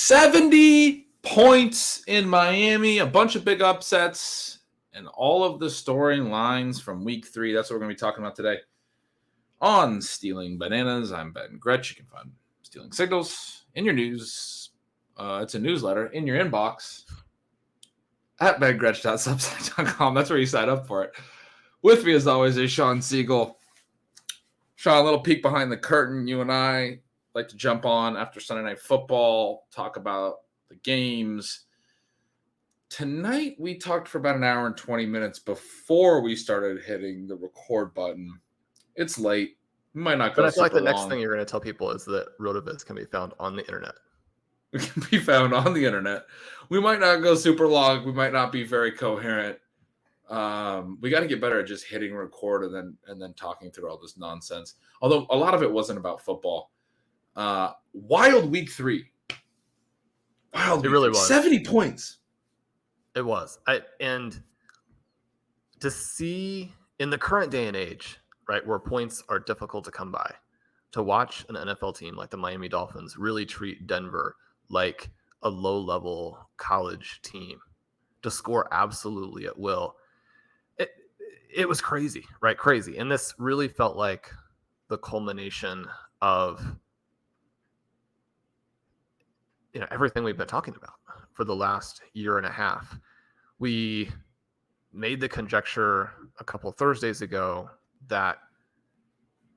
70 points in Miami, a bunch of big upsets, and all of the storylines from week 3. That's what we're going to be talking about today on Stealing Bananas. I'm Ben Gretch. You can find Stealing Signals in your news. It's a newsletter in your inbox at bengretch.substack.com. That's where you sign up for it. With me, as always, is Shawn Siegele. Shawn, a little peek behind the curtain. You and I like to jump on after Sunday Night Football, talk about the games. Tonight, we talked for about an hour and 20 minutes before we started hitting the record button. It's late. We might not go. But I feel like the long. next thing you're going to tell people is that RotoViz can be found on the internet. We can be found on the internet. We might not go super long. We might not be very coherent. We got to get better at just hitting record and then talking through all this nonsense. Although a lot of it wasn't about football. Wild week 3. Wild. It really was 70 points. It was. And to see in the current day and age, right, where points are difficult to come by, to watch an NFL team like the Miami Dolphins really treat Denver like a low-level college team, to score absolutely at will. It was crazy, right? Crazy. And this really felt like the culmination of everything we've been talking about for the last year and a half. We made the conjecture a couple of Thursdays ago that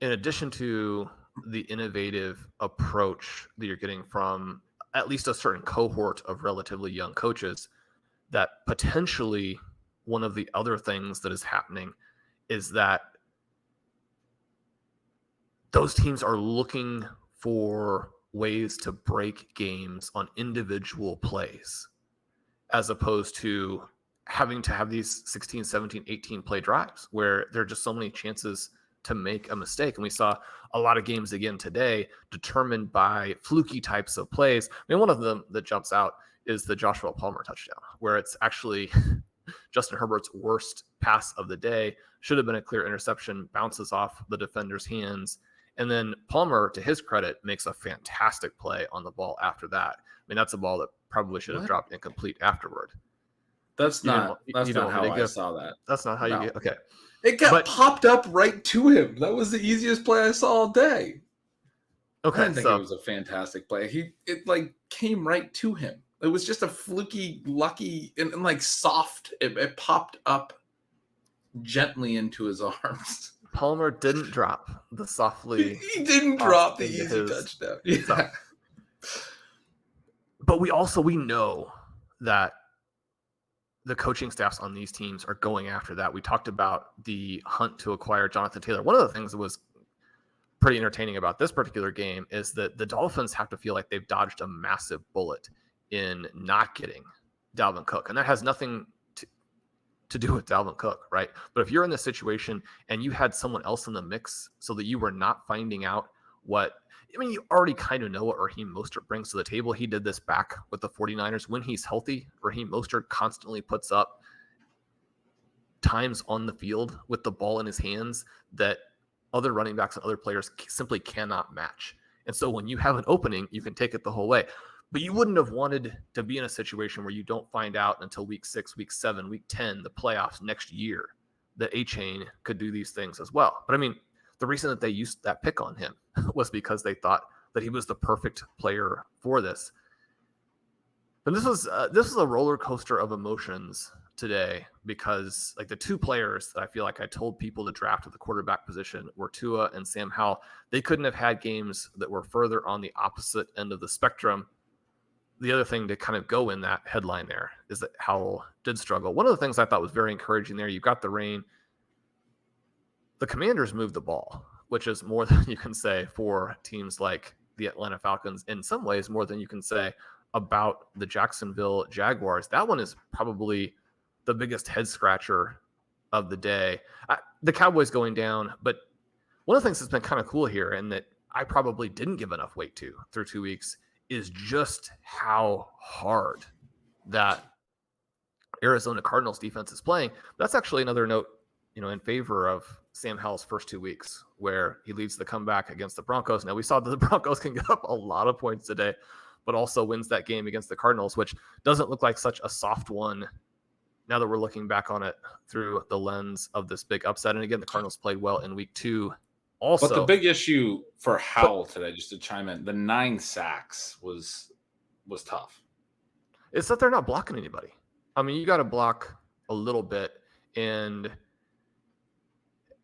in addition to the innovative approach that you're getting from at least a certain cohort of relatively young coaches, that potentially one of the other things that is happening is that those teams are looking for ways to break games on individual plays, as opposed to having to have these 16, 17, 18 play drives where there are just so many chances to make a mistake. And we saw a lot of games again today determined by fluky types of plays. I mean, one of them that jumps out is the Joshua Palmer touchdown, where it's actually Justin Herbert's worst pass of the day. Should have been a clear interception, bounces off the defender's hands. And then Palmer, to his credit, makes a fantastic play on the ball after that. I mean, that's a ball that probably should have dropped incomplete afterward. That's not how I saw that. That's not how you get. Okay. It got popped up right to him. That was the easiest play I saw all day. Okay. I didn't think it was a fantastic play. It came right to him. It was just a fluky, lucky, and like soft. It popped up gently into his arms. Palmer didn't drop the softly. He didn't drop the easy touchdown. Yeah. But we know that the coaching staffs on these teams are going after that. We talked about the hunt to acquire Jonathan Taylor. One of the things that was pretty entertaining about this particular game is that the Dolphins have to feel like they've dodged a massive bullet in not getting Dalvin Cook. And that has nothing to do with Dalvin Cook, right? But if you're in this situation and you had someone else in the mix so that you were not finding out you already kind of know what Raheem Mostert brings to the table. He did this back with the 49ers. When he's healthy, Raheem Mostert constantly puts up times on the field with the ball in his hands that other running backs and other players simply cannot match. And so when you have an opening, you can take it the whole way. But you wouldn't have wanted to be in a situation where you don't find out until week 6, week 7, week 10, the playoffs next year, that A-Chain could do these things as well. But I mean, the reason that they used that pick on him was because they thought that he was the perfect player for this. But this was a roller coaster of emotions today, because like the two players that I feel like I told people to draft at the quarterback position were Tua and Sam Howell. They couldn't have had games that were further on the opposite end of the spectrum. The other thing to kind of go in that headline there is that Howell did struggle. One of the things I thought was very encouraging there, you got the rain. The Commanders moved the ball, which is more than you can say for teams like the Atlanta Falcons. In some ways, more than you can say about the Jacksonville Jaguars. That one is probably the biggest head scratcher of the day. The Cowboys going down, but one of the things that's been kind of cool here, and that I probably didn't give enough weight to through 2 weeks, is just how hard that Arizona Cardinals defense is playing. That's actually another note, in favor of Sam Howell's first 2 weeks, where he leads the comeback against the Broncos. Now, we saw that the Broncos can get up a lot of points today, but also wins that game against the Cardinals, which doesn't look like such a soft one now that we're looking back on it through the lens of this big upset. And again, the Cardinals played well in week 2 also. But the big issue for Howell today, just to chime in, the 9 sacks was tough. It's that they're not blocking anybody. I mean, you got to block a little bit. And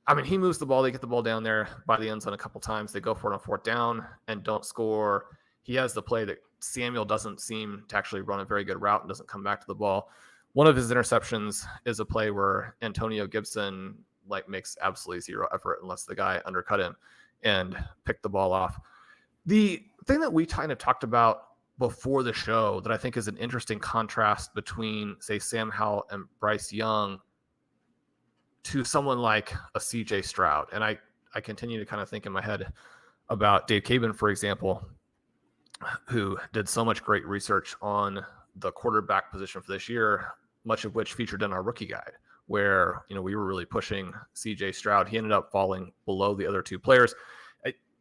I mean, he moves the ball. They get the ball down there by the end zone a couple times. They go for it on 4th down and don't score. He has the play that Samuel doesn't seem to actually run a very good route and doesn't come back to the ball. One of his interceptions is a play where Antonio Gibson makes absolutely zero effort unless the guy undercut him and picked the ball off. The thing that we kind of talked about before the show that I think is an interesting contrast between, say, Sam Howell and Bryce Young to someone like a CJ Stroud. And I continue to kind of think in my head about Dave Cabin, for example, who did so much great research on the quarterback position for this year, much of which featured in our rookie guide, where, we were really pushing CJ Stroud. He ended up falling below the other 2 players.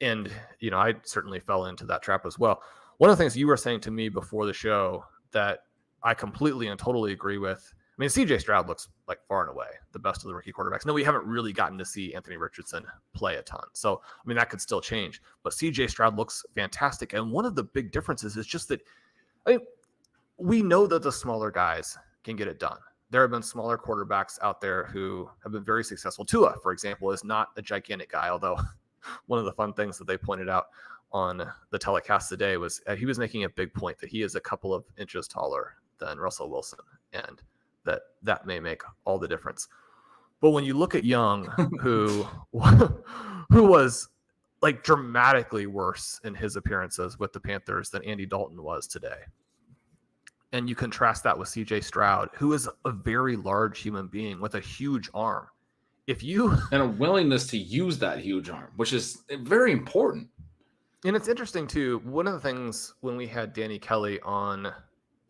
And I certainly fell into that trap as well. One of the things you were saying to me before the show that I completely and totally agree with, I mean, CJ Stroud looks like far and away the best of the rookie quarterbacks. No, we haven't really gotten to see Anthony Richardson play a ton. So, I mean, that could still change. But CJ Stroud looks fantastic. And one of the big differences is just that, we know that the smaller guys can get it done. There have been smaller quarterbacks out there who have been very successful. Tua, for example, is not a gigantic guy, although one of the fun things that they pointed out on the telecast today was he was making a big point that he is a couple of inches taller than Russell Wilson, and that may make all the difference. But when you look at Young, who was dramatically worse in his appearances with the Panthers than Andy Dalton was today, and you contrast that with CJ Stroud, who is a very large human being with a huge arm, and a willingness to use that huge arm, which is very important. And it's interesting too. One of the things when we had Danny Kelly on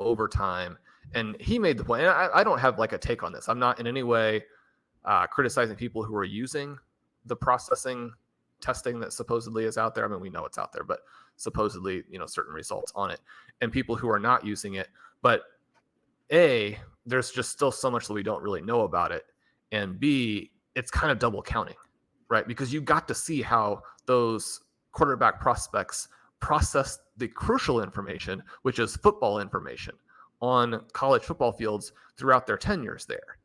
Overtime, and he made the point, and I don't have a take on this. I'm not in any way criticizing people who are using the processing testing that supposedly is out there. I mean, we know it's out there, but supposedly, certain results on it, and people who are not using it. But A, there's just still so much that we don't really know about it. And B, it's kind of double counting, right? Because you got to see how those quarterback prospects process the crucial information, which is football information, on college football fields throughout their tenures there.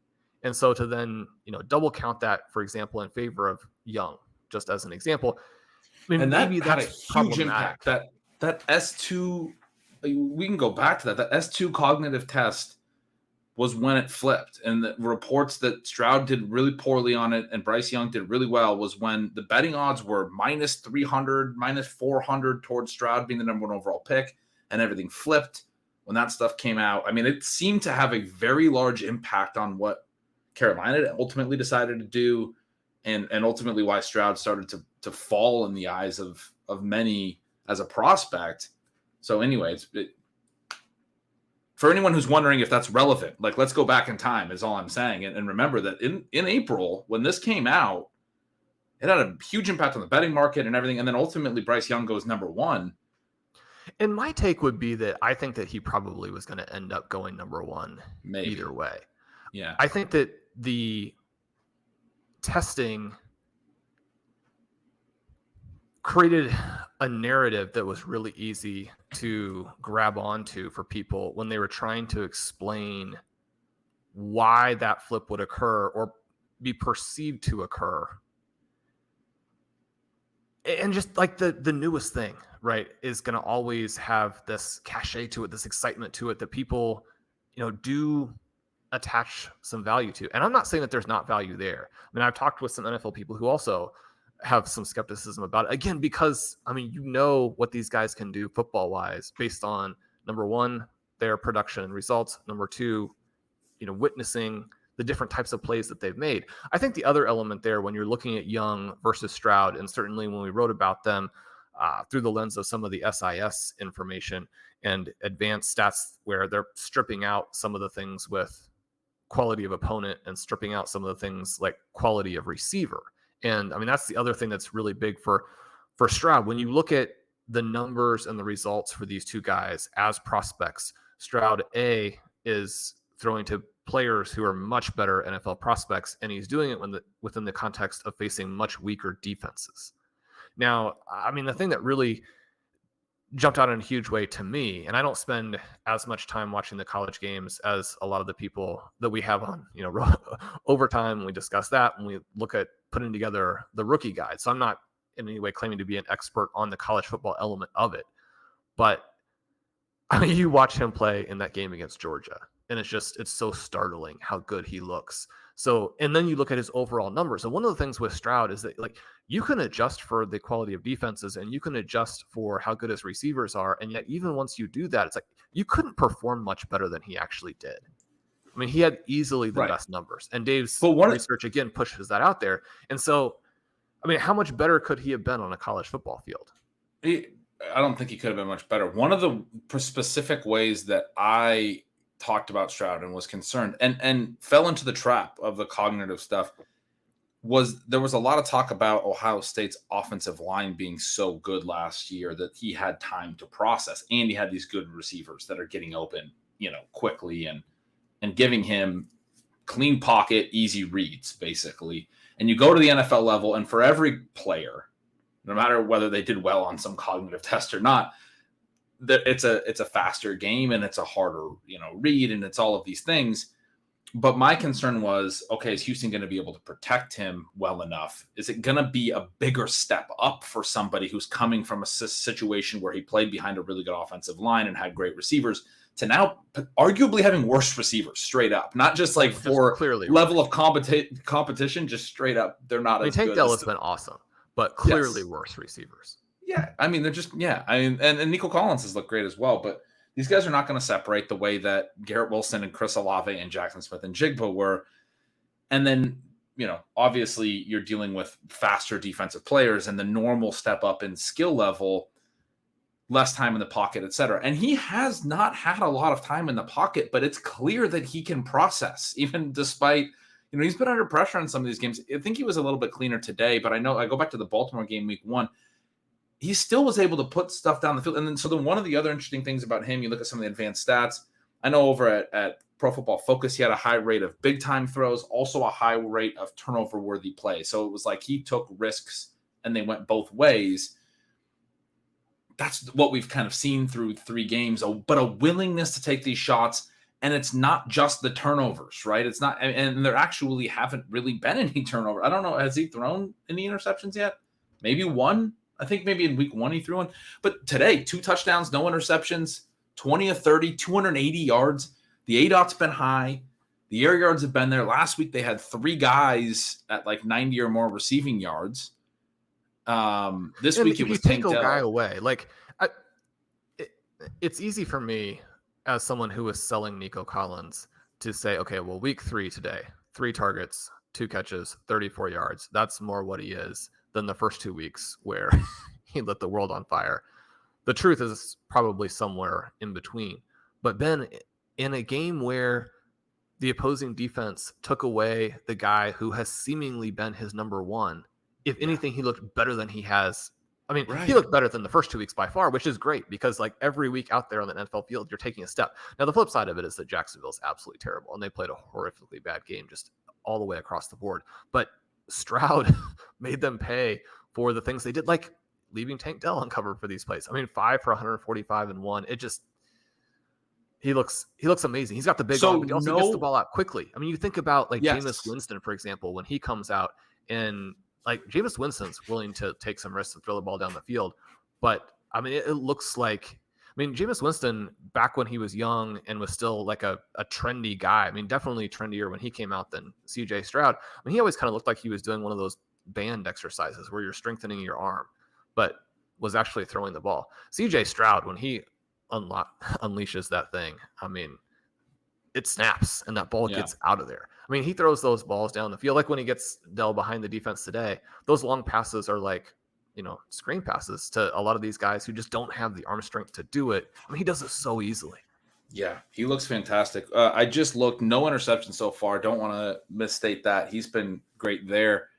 And so to then, double count that, for example, in favor of Young, just as an example, I mean, and that maybe had a that's huge impact. That S2, we can go back to that. That S2 cognitive test was when it flipped, and the reports that Stroud did really poorly on it and Bryce Young did really well was when the betting odds were minus 300, minus 400 towards Stroud being the number 1 overall pick, and everything flipped when that stuff came out. I mean, it seemed to have a very large impact on what Carolina ultimately decided to do, and ultimately why Stroud started to fall in the eyes of many as a prospect. So anyway, for anyone who's wondering if that's relevant, let's go back in time is all I'm saying. And remember that in April, when this came out, it had a huge impact on the betting market and everything. And then ultimately Bryce Young goes number 1. And my take would be that I think that he probably was going to end up going number 1 either way. Yeah. I think that the testing created a narrative that was really easy to grab onto for people when they were trying to explain why that flip would occur or be perceived to occur. And just the newest thing, right, is going to always have this cachet to it, this excitement to it that people, do attach some value to. And I'm not saying that there's not value there. I mean, I've talked with some NFL people who also have some skepticism about it. Again, because, I mean, what these guys can do football-wise based on, number 1, their production and results. Number 2, witnessing the different types of plays that they've made. I think the other element there when you're looking at Young versus Stroud, and certainly when we wrote about them through the lens of some of the SIS information and advanced stats where they're stripping out some of the things with quality of opponent and stripping out some of the things like quality of receiver. And I mean, that's the other thing that's really big for Stroud. When you look at the numbers and the results for these two guys as prospects. Stroud A is throwing to players who are much better NFL prospects, and he's doing it within the context of facing much weaker defenses. Now, I mean, the thing that really jumped out in a huge way to me, and I don't spend as much time watching the college games as a lot of the people that we have on, overtime. We discuss that when we look at putting together the rookie guide. So I'm not in any way claiming to be an expert on the college football element of it, but I mean, you watch him play in that game against Georgia, and it's so startling how good he looks. So, and then you look at his overall numbers. And one of the things with Stroud is that, like, you can adjust for the quality of defenses and you can adjust for how good his receivers are. And yet, even once you do that, it's like you couldn't perform much better than he actually did. I mean, he had easily the best numbers. And Dave's research, again, pushes that out there. And so, I mean, how much better could he have been on a college football field? I don't think he could have been much better. One of the specific ways that I talked about Stroud and was concerned and fell into the trap of the cognitive stuff was there was a lot of talk about Ohio State's offensive line being so good last year that he had time to process, and he had these good receivers that are getting open, quickly and giving him clean pocket, easy reads, basically. And you go to the NFL level, and for every player, no matter whether they did well on some cognitive test or not, that it's a faster game and it's a harder, read, and it's all of these things. But my concern was, okay, is Houston going to be able to protect him well enough? Is it going to be a bigger step up for somebody who's coming from a situation where he played behind a really good offensive line and had great receivers to now arguably having worse receivers straight up, not just like for clearly level of competition, just straight up. They're not as good. Tank Dell has been awesome, but clearly worse receivers. Yeah, I mean, they're just, and Nico Collins has looked great as well, but these guys are not going to separate the way that Garrett Wilson and Chris Olave and Jackson Smith and Jigba were. And then, obviously you're dealing with faster defensive players and the normal step up in skill level, less time in the pocket, et cetera. And he has not had a lot of time in the pocket, but it's clear that he can process, even despite, he's been under pressure in some of these games. I think he was a little bit cleaner today, but I know I go back to the Baltimore game week 1. He still was able to put stuff down the field. And then one of the other interesting things about him, you look at some of the advanced stats. I know over at Pro Football Focus, he had a high rate of big time throws, also a high rate of turnover worthy plays. So it was like he took risks and they went both ways. That's what we've kind of seen through 3 games, but a willingness to take these shots. And it's not just the turnovers, right? It's not, and there actually haven't really been any turnover. I don't know. Has he thrown any interceptions yet? Maybe one. I think maybe in week 1 he threw one. But today, 2 touchdowns, no interceptions, 20 of 30, 280 yards. The ADOT's been high. The air yards have been there. Last week they had 3 guys at like 90 or more receiving yards. This week it was take a guy away. Like, it's easy for me as someone who is selling Nico Collins to say, okay, well, week 3 today, 3 targets, 2 catches, 34 yards. That's more what he is than the first 2 weeks where he lit the world on fire. The truth is probably somewhere in between. But then in a game where the opposing defense took away the guy who has seemingly been his number 1, if anything, he looked better than he has. I mean, He looked better than the first 2 weeks by far, which is great because like every week out there on the NFL field, you're taking a step. Now, the flip side of it is that Jacksonville's absolutely terrible and they played a horrifically bad game just all the way across the board. But Stroud made them pay for the things they did, like leaving Tank Dell uncovered for these plays. I mean, 5 for 145 and 1. It just, he looks amazing. He's got the big arm, but he also gets the ball out quickly. I mean, you think about like Jameis Winston, for example, when he comes out and like Jameis Winston's willing to take some risks to throw the ball down the field. But I mean, it looks like, Jameis Winston, back when he was young and was still like a trendy guy, definitely trendier when he came out than CJ Stroud. He always kind of looked like he was doing one of those band exercises where you're strengthening your arm, but was actually throwing the ball. CJ Stroud, when he unleashes that thing, it snaps and that ball gets out of there. He throws those balls down the field. Like when he gets Dell behind the defense today, those long passes are like, screen passes to a lot of these guys who just don't have the arm strength to do it. He does it so easily. Yeah, he looks fantastic. I just looked, no interceptions so far. Don't want to misstate that. He's been great there.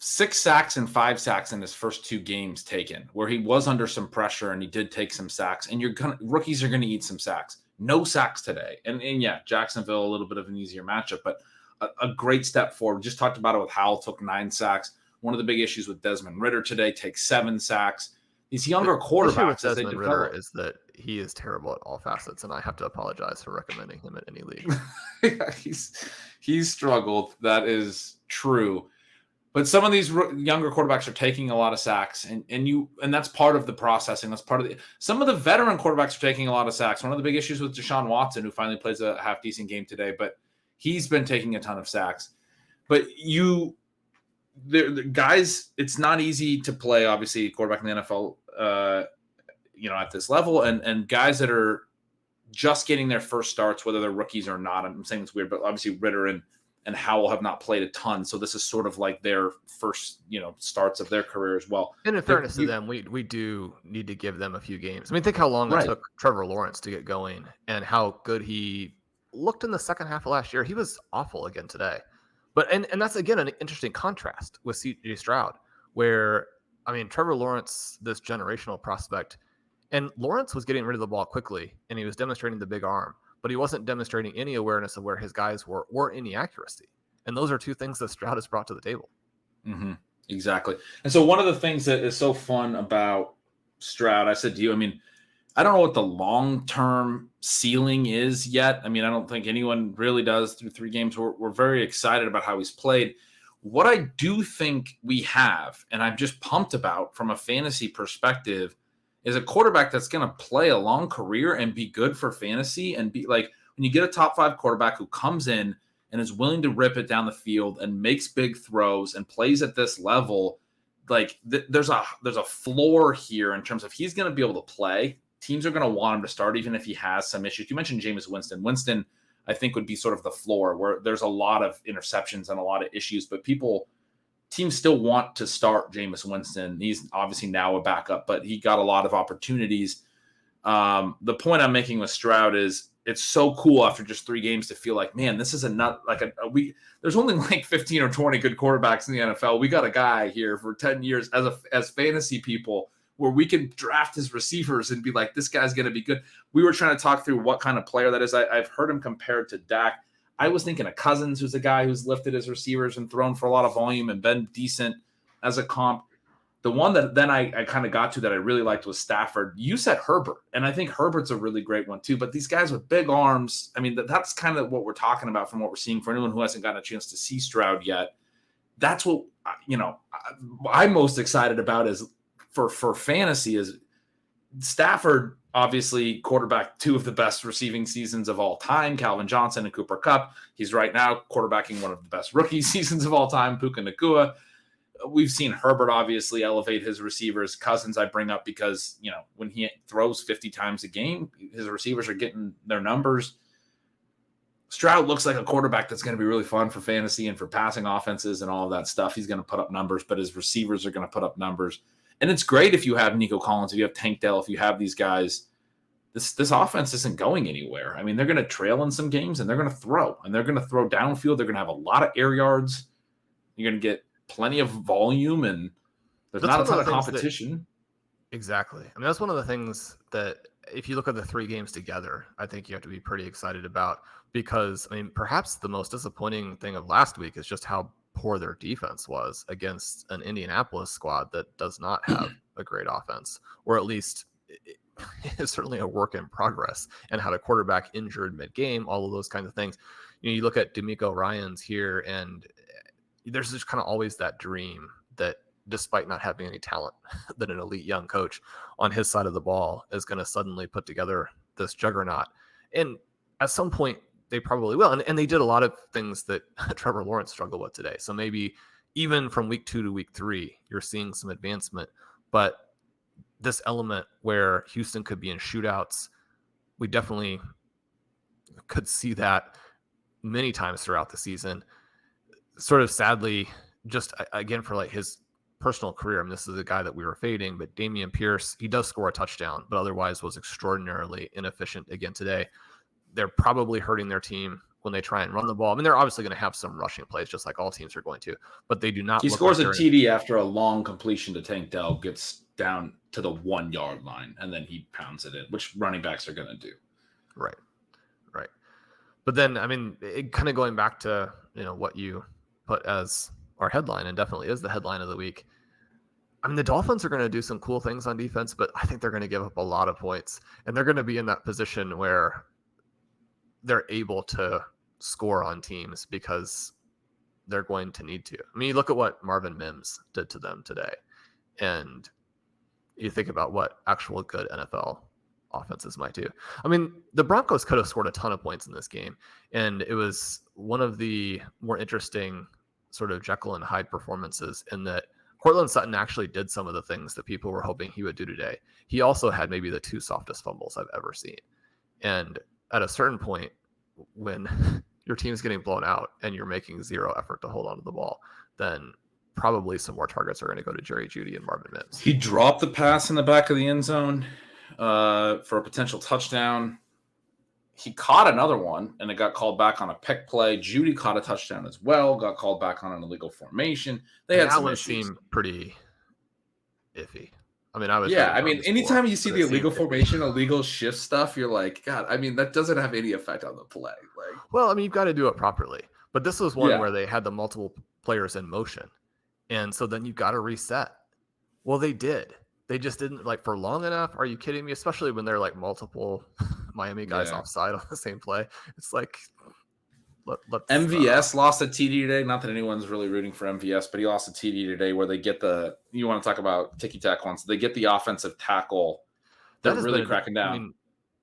6 sacks and 5 sacks in his first 2 games taken, where he was under some pressure and he did take some sacks. And rookies are gonna eat some sacks. No sacks today. And yeah, Jacksonville, a little bit of an easier matchup, but a great step forward. Just talked about it with Howell, took 9 sacks. One of the big issues with Desmond Ridder today, takes 7 sacks. These younger quarterbacks, as Desmond Ridder, is that he is terrible at all facets, and I have to apologize for recommending him at any league. Yeah, he's struggled. That is true. But some of these younger quarterbacks are taking a lot of sacks, and that's part of the processing. That's part of some of the veteran quarterbacks are taking a lot of sacks. One of the big issues with Deshaun Watson, who finally plays a half decent game today, but he's been taking a ton of sacks. But the guys, it's not easy to play, obviously, quarterback in the NFL, at this level, and guys that are just getting their first starts, whether they're rookies or not. I'm saying it's weird, but obviously Ridder and Howell have not played a ton, so this is sort of like their first, starts of their career as well. And in fairness to them, we do need to give them a few games. I mean, think how long it took Trevor Lawrence to get going, and how good he looked in the second half of last year. He was awful again today. But and that's, again, an interesting contrast with C.J. Stroud, where, I mean, Trevor Lawrence, this generational prospect, and Lawrence was getting rid of the ball quickly, and he was demonstrating the big arm, but he wasn't demonstrating any awareness of where his guys were or any accuracy. And those are two things that Stroud has brought to the table. Mm-hmm. Exactly. And so one of the things that is so fun about Stroud, I said to you, I mean, I don't know what the long-term ceiling is yet. I mean, I don't think anyone really does through 3 games. We're very excited about how he's played. What I do think we have, and I'm just pumped about from a fantasy perspective, is a quarterback that's going to play a long career and be good for fantasy, and be like, when you get a top 5 quarterback who comes in and is willing to rip it down the field and makes big throws and plays at this level, like there's a floor here in terms of he's going to be able to play. Teams are going to want him to start, even if he has some issues. You mentioned Jameis Winston. Winston, I think, would be sort of the floor where there's a lot of interceptions and a lot of issues, but teams still want to start Jameis Winston. He's obviously now a backup, but he got a lot of opportunities. The point I'm making with Stroud is it's so cool after just 3 games to feel like, man, this is there's only like 15 or 20 good quarterbacks in the NFL. We got a guy here for 10 years as fantasy people where we can draft his receivers and be like, this guy's going to be good. We were trying to talk through what kind of player that is. I've heard him compared to Dak. I was thinking of Cousins, who's a guy who's lifted his receivers and thrown for a lot of volume and been decent as a comp. The one that then I kind of got to that I really liked was Stafford. You said Herbert, and I think Herbert's a really great one too. But these guys with big arms, I mean, that's kind of what we're talking about from what we're seeing. For anyone who hasn't gotten a chance to see Stroud yet, that's what I'm most excited about is for fantasy is Stafford, obviously quarterback 2 of the best receiving seasons of all time, Calvin Johnson and Cooper Kupp. He's right now quarterbacking one of the best rookie seasons of all time, Puka Nacua. We've seen Herbert obviously elevate his receivers. Cousins I bring up because, when he throws 50 times a game, his receivers are getting their numbers. Stroud looks like a quarterback that's going to be really fun for fantasy and for passing offenses and all of that stuff. He's going to put up numbers, but his receivers are going to put up numbers. And it's great if you have Nico Collins, if you have Tank Dell, if you have these guys. This offense isn't going anywhere. I mean, they're going to trail in some games, and they're going to throw. And they're going to throw downfield. They're going to have a lot of air yards. You're going to get plenty of volume, and there's not a ton of competition. Exactly. I mean, that's one of the things that if you look at the 3 games together, I think you have to be pretty excited about because, I mean, perhaps the most disappointing thing of last week is just how poor their defense was against an Indianapolis squad that does not have a great offense, or at least it is certainly a work in progress, and had a quarterback injured mid-game, all of those kinds of things. You look at D'Amico Ryans here, and there's just kind of always that dream that despite not having any talent, that an elite young coach on his side of the ball is going to suddenly put together this juggernaut. And at some point, they probably will. And they did a lot of things that Trevor Lawrence struggled with today. So maybe even from week 2 to week 3, you're seeing some advancement. But this element where Houston could be in shootouts, we definitely could see that many times throughout the season. Sort of sadly, just again for like his personal career, I mean, this is a guy that we were fading, but Dameon Pierce, he does score a touchdown, but otherwise was extraordinarily inefficient again today. They're probably hurting their team when they try and run the ball. I mean, they're obviously going to have some rushing plays, just like all teams are going to, but they do not. He scores a TD after a long completion to Tank Dell, gets down to the 1 yard line, and then he pounds it in, which running backs are going to do. Right. But then, I mean, kind of going back to, what you put as our headline, and definitely is the headline of the week. I mean, the Dolphins are going to do some cool things on defense, but I think they're going to give up a lot of points, and they're going to be in that position where they're able to score on teams because they're going to need to. I mean, you look at what Marvin Mims did to them today, and you think about what actual good NFL offenses might do. I mean, the Broncos could have scored a ton of points in this game, and it was one of the more interesting sort of Jekyll and Hyde performances in that Cortland Sutton actually did some of the things that people were hoping he would do today. He also had maybe the 2 softest fumbles I've ever seen. And at a certain point, when your team's getting blown out and you're making 0 effort to hold on to the ball, then probably some more targets are going to go to Jerry Jeudy and Marvin Mims. He dropped the pass in the back of the end zone for a potential touchdown. He caught another one, and it got called back on a pick play. Jeudy caught a touchdown as well, got called back on an illegal formation. They had some issues. Seemed pretty iffy. I mean, anytime you see the illegal formation, illegal shift stuff, you're like, God, I mean, that doesn't have any effect on the play. Well, I mean, you've got to do it properly. But this was one where they had the multiple players in motion. And so then you've got to reset. Well, they did. They just didn't for long enough. Are you kidding me? Especially when they're multiple Miami guys offside on the same play. It's let's MVS lost a TD today. Not that anyone's really rooting for MVS, but he lost a TD today where they get you want to talk about ticky-tack ones. They get the offensive tackle. They're really cracking down. I mean,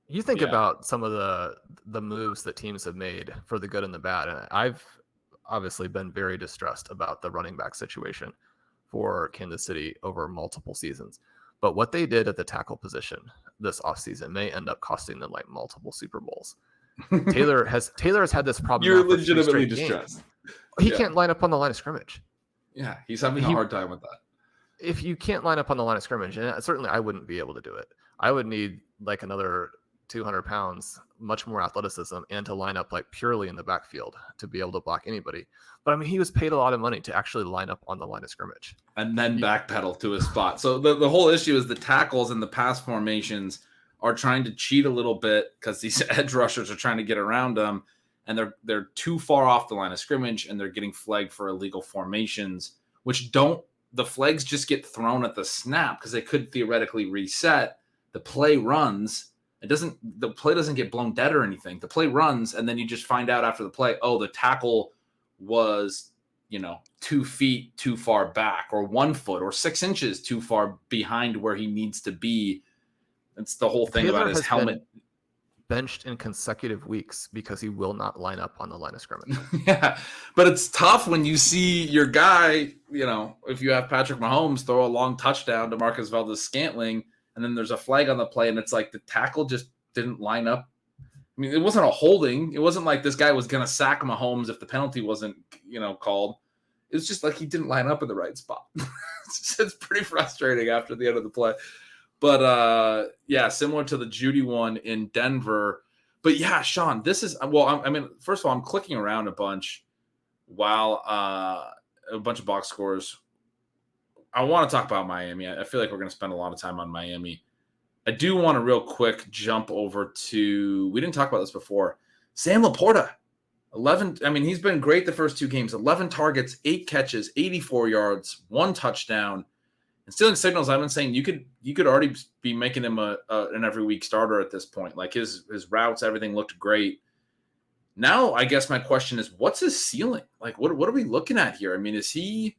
you think about some of the moves that teams have made for the good and the bad. And I've obviously been very distressed about the running back situation for Kansas City over multiple seasons. But what they did at the tackle position this offseason may end up costing them multiple Super Bowls. Taylor has had this problem. You're legitimately distressed. He can't line up on the line of scrimmage. Yeah, he's having a hard time with that. If you can't line up on the line of scrimmage, and certainly I wouldn't be able to do it. I would need another 200 pounds, much more athleticism, and to line up purely in the backfield to be able to block anybody. But I mean, he was paid a lot of money to actually line up on the line of scrimmage. And then backpedal to his spot. So the whole issue is the tackles and the pass formations are trying to cheat a little bit because these edge rushers are trying to get around them, and they're too far off the line of scrimmage, and they're getting flagged for illegal formations, which the flags just get thrown at the snap because they could theoretically reset. The play runs. The play doesn't get blown dead or anything. The play runs, and then you just find out after the play, the tackle was, 2 feet too far back, or 1 foot, or 6 inches too far behind where he needs to be. It's the whole thing about his helmet. Benched in consecutive weeks because he will not line up on the line of scrimmage. Yeah, but it's tough when you see your guy, if you have Patrick Mahomes throw a long touchdown to Marcus Valdes-Scantling, and then there's a flag on the play, and it's the tackle just didn't line up. I mean, it wasn't a holding. It wasn't like this guy was going to sack Mahomes if the penalty wasn't, called. It was just he didn't line up in the right spot. It's pretty frustrating after the end of the play. But, similar to the Jeudy one in Denver. But, yeah, Shawn, this is – first of all, I'm clicking around a bunch while a bunch of box scores. I want to talk about Miami. I feel like we're going to spend a lot of time on Miami. I do want to real quick jump over to – we didn't talk about this before. Sam LaPorta, 11 – he's been great the first 2 games. 11 targets, 8 catches, 84 yards, 1 touchdown. And stealing signals, I've been saying you could already be making him an every week starter at this point. His routes, everything looked great. Now, I guess my question is, what's his ceiling? What are we looking at here? Is he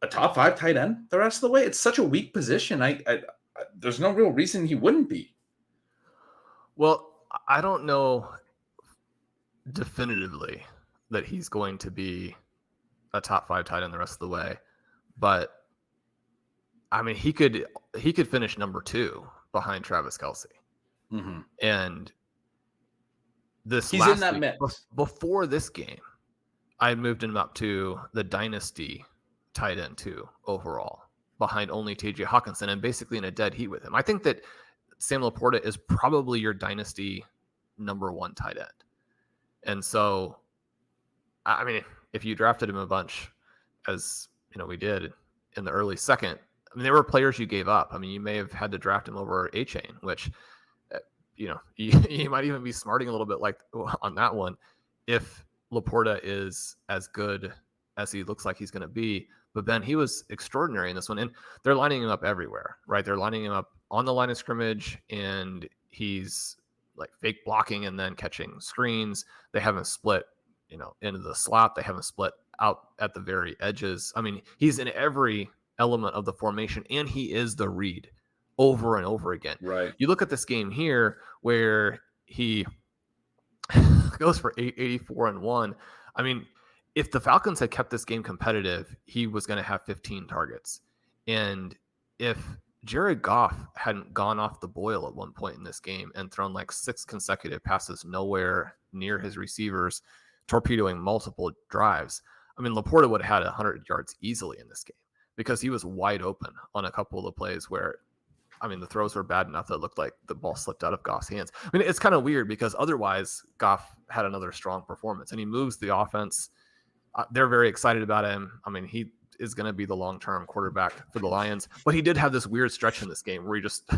a top 5 tight end the rest of the way? It's such a weak position. I there's no real reason he wouldn't be. Well, I don't know definitively that he's going to be a top 5 tight end the rest of the way, but he could finish number 2 behind Travis Kelce. Mm-hmm. And he's in that mix. Before this game, I moved him up to the dynasty tight end 2 overall, behind only TJ Hawkinson, and basically in a dead heat with him. I think that Sam LaPorta is probably your dynasty number 1 tight end. And so, I mean, if you drafted him a bunch, as we did in the early second, I mean, there were players you gave up. I mean, you may have had to draft him over A-Chain, which, you might even be smarting a little bit like on that one if LaPorta is as good as he looks like he's going to be. But Ben, he was extraordinary in this one. And they're lining him up everywhere, right? They're lining him up on the line of scrimmage, and he's like fake blocking and then catching screens. They haven't split, into the slot. They haven't split out at the very edges. I mean, he's in every element of the formation, and he is the read over and over again. Right. You look at this game here where he goes for 884 and 1. I mean, if the Falcons had kept this game competitive, he was going to have 15 targets. And if Jared Goff hadn't gone off the boil at one point in this game and thrown like 6 consecutive passes nowhere near his receivers, torpedoing multiple drives, I mean, LaPorta would have had 100 yards easily in this game because he was wide open on a couple of the plays where, I mean, the throws were bad enough that it looked like the ball slipped out of Goff's hands. I mean, it's kind of weird because otherwise Goff had another strong performance and he moves the offense. They're very excited about him. I mean, he is going to be the long-term quarterback for the Lions, but he did have this weird stretch in this game where he just